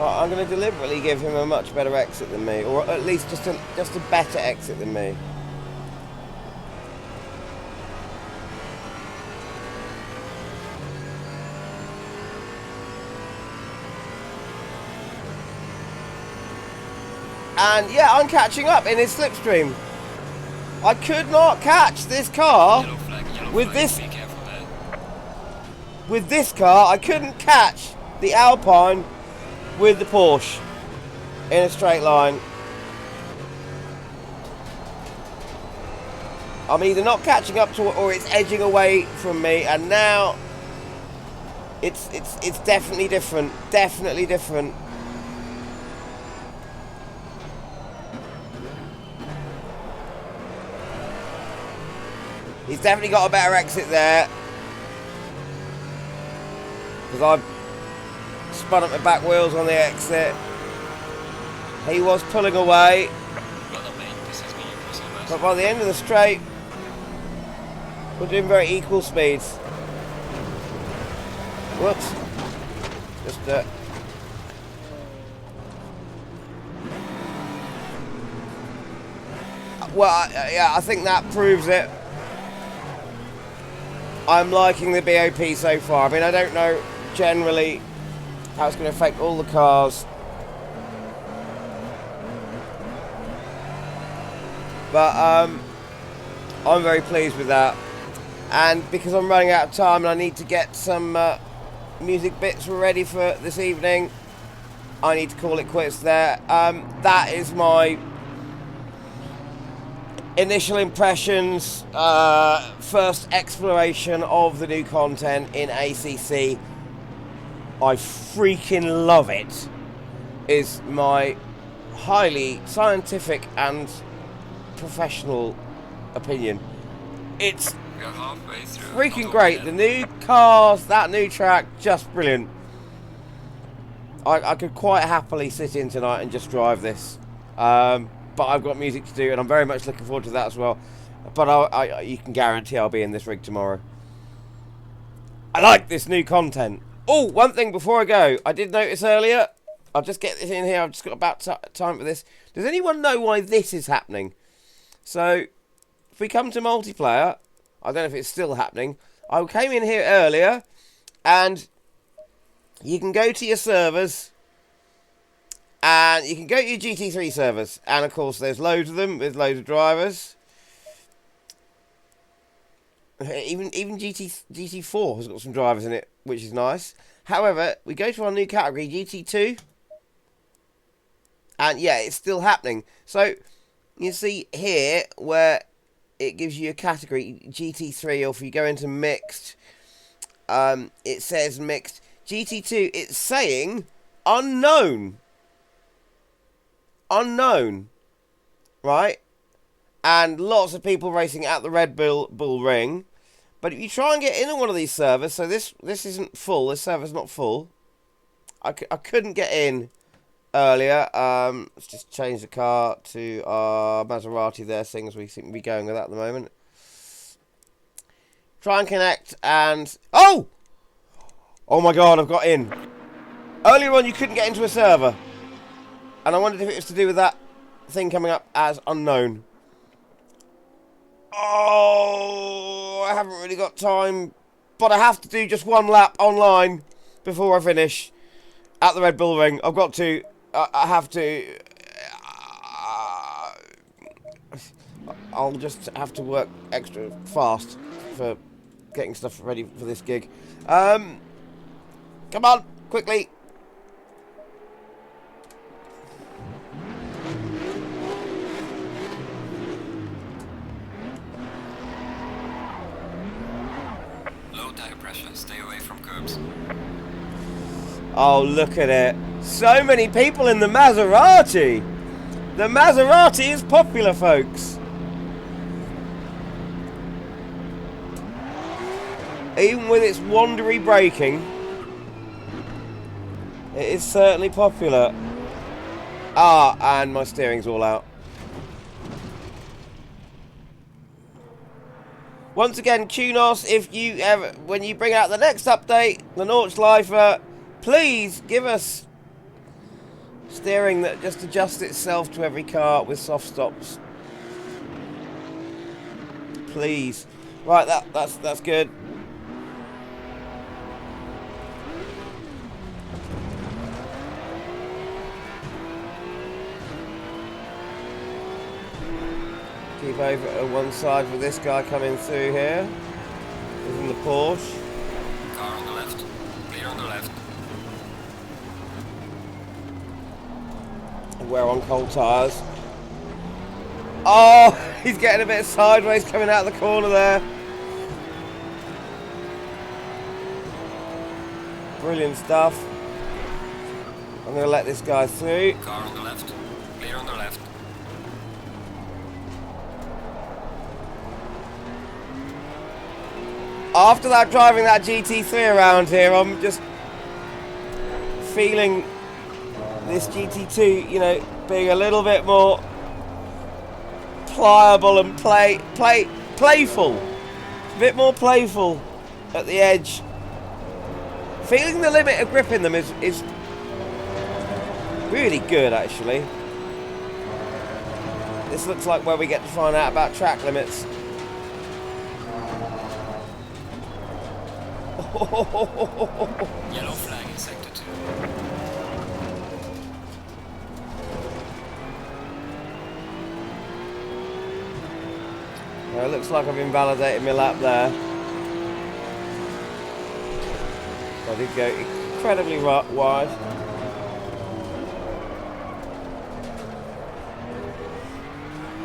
I'm going to deliberately give him a much better exit than me, or at least just a better exit than me. And yeah, I'm catching up in his slipstream. I could not catch this car with this. With this car, I couldn't catch the Alpine with the Porsche in a straight line. I'm either not catching up to it or it's edging away from me, and now it's definitely different. Definitely different. He's definitely got a better exit there, because I've spun up my back wheels on the exit. He was pulling away, but by the end of the straight, we're doing very equal speeds. Whoops. Just well, yeah, I think that proves it. I'm liking the B.O.P so far. I mean, I don't know generally how it's going to affect all the cars, but I'm very pleased with that. And because I'm running out of time and I need to get some music bits ready for this evening, I need to call it quits there. That is my initial impressions, first exploration of the new content in ACC. I freaking love it, is my highly scientific and professional opinion. It's freaking great. The new cars, that new track, just brilliant. I could quite happily sit in tonight and just drive this. But I've got music to do, and I'm very much looking forward to that as well. But you can guarantee I'll be in this rig tomorrow. I like this new content. Oh, one thing before I go. I did notice earlier. I'll just get this in here. I've just got about time for this. Does anyone know why this is happening? So, if we come to multiplayer, I don't know if it's still happening. I came in here earlier, and you can go to your servers, and you can go to your GT3 servers. And, of course, there's loads of them with loads of drivers. Even GT4 has got some drivers in it, which is nice. However, we go to our new category, GT2. And yeah, it's still happening. So, you see here where it gives you a category, GT3, or if you go into mixed, it says mixed. GT2, it's saying unknown. Unknown. Right? And lots of people racing at the Red Bull Ring. But if you try and get into one of these servers, so this isn't full, this server's not full. I couldn't get in earlier. Let's just change the car to our Maserati there, seeing as we seem to be going with that at the moment. Try and connect and... Oh! Oh my god, I've got in. Earlier on you couldn't get into a server. And I wondered if it was to do with that thing coming up as unknown. Oh, I haven't really got time. But I have to do just one lap online before I finish at the Red Bull Ring. I've got to. I have to. I'll just have to work extra fast for getting stuff ready for this gig. Come on, quickly. Low tire pressure, stay away from curbs. Oh, look at it. So many people in the Maserati. The Maserati is popular, folks. Even with its wandery braking, it is certainly popular. Ah, and my steering's all out. Once again, Kunos, if you ever, when you bring out the next update, the Nordschleifer, please give us steering that just adjusts itself to every car with soft stops. Please. Right, that's good. Keep over to one side with this guy coming through here. Using the Porsche. Car on the left. Clear on the left. We're on cold tyres. Oh, he's getting a bit sideways coming out of the corner there. Brilliant stuff. I'm going to let this guy through. Car on the left. Clear on the left. After that, driving that GT3 around here, I'm just feeling this GT2, you know, being a little bit more pliable and playful. A bit more playful at the edge. Feeling the limit of grip in them is really good, actually. This looks like where we get to find out about track limits. Yellow flag in sector 2. Well, it looks like I've invalidated my lap there. I did go incredibly wide.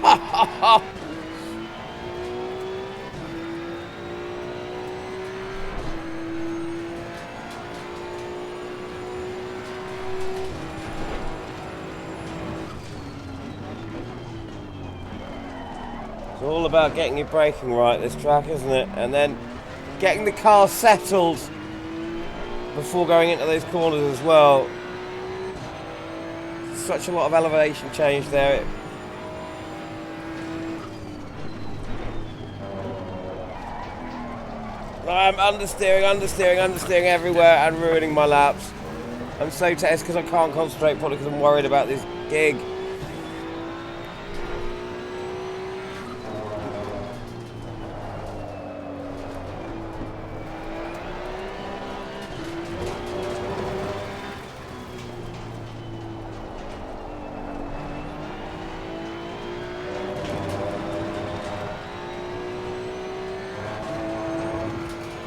Ha ha ha! It's all about getting your braking right, this track, isn't it? And then getting the car settled before going into those corners as well. Such a lot of elevation change there. I'm understeering everywhere and ruining my laps. I'm so tense because I can't concentrate, probably because I'm worried about this gig.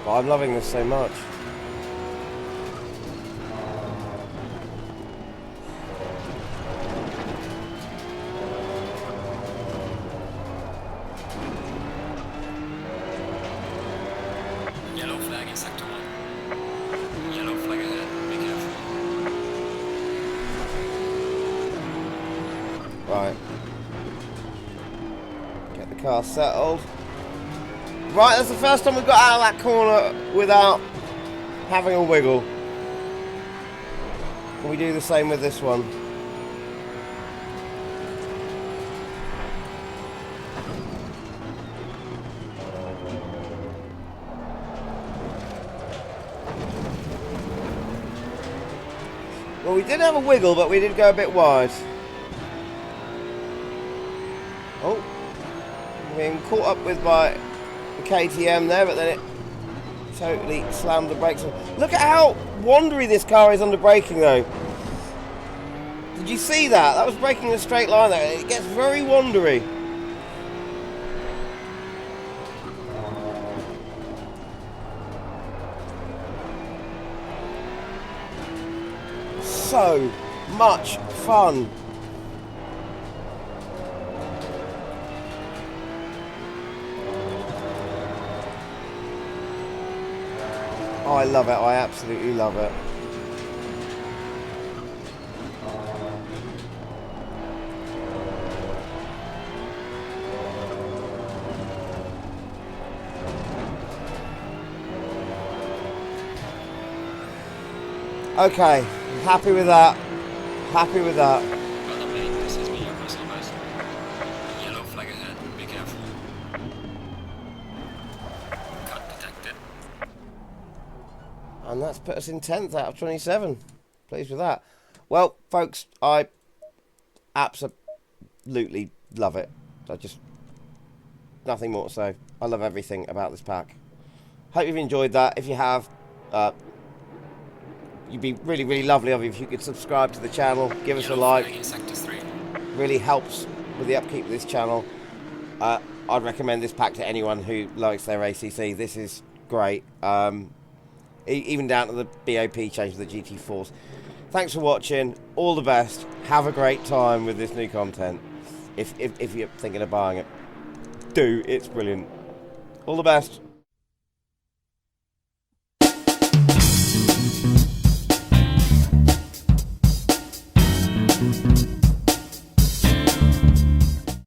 But I'm loving this so much. Yellow flag in sector 1. Yellow flag ahead. Be careful. Right. Get the car settled. Right, that's the first time we've got out of that corner without having a wiggle. Can we do the same with this one? We did have a wiggle, but we did go a bit wide. Oh, being caught up with by the KTM there, but then it totally slammed the brakes. Look at how wandery this car is under braking, though. Did you see that? That was braking in a straight line there. It gets very wandery. So much fun. Oh, I love it. I absolutely love it. Okay, happy with that. Happy with that. Brother mate, this is me, your muscle bus. Yellow flag ahead, be careful. Cut detected. And that's put us in 10th out of 27. Pleased with that. Well, folks, I absolutely love it. I just... nothing more to say. I love everything about this pack. Hope you've enjoyed that. If you have... it'd be really, really lovely of you if you could subscribe to the channel, give us a like. Really helps with the upkeep of this channel. I'd recommend this pack to anyone who likes their ACC. This is great. Even down to the B.O.P change to the GT4s. Thanks for watching. All the best. Have a great time with this new content. If you're thinking of buying it, do. It's brilliant. All the best.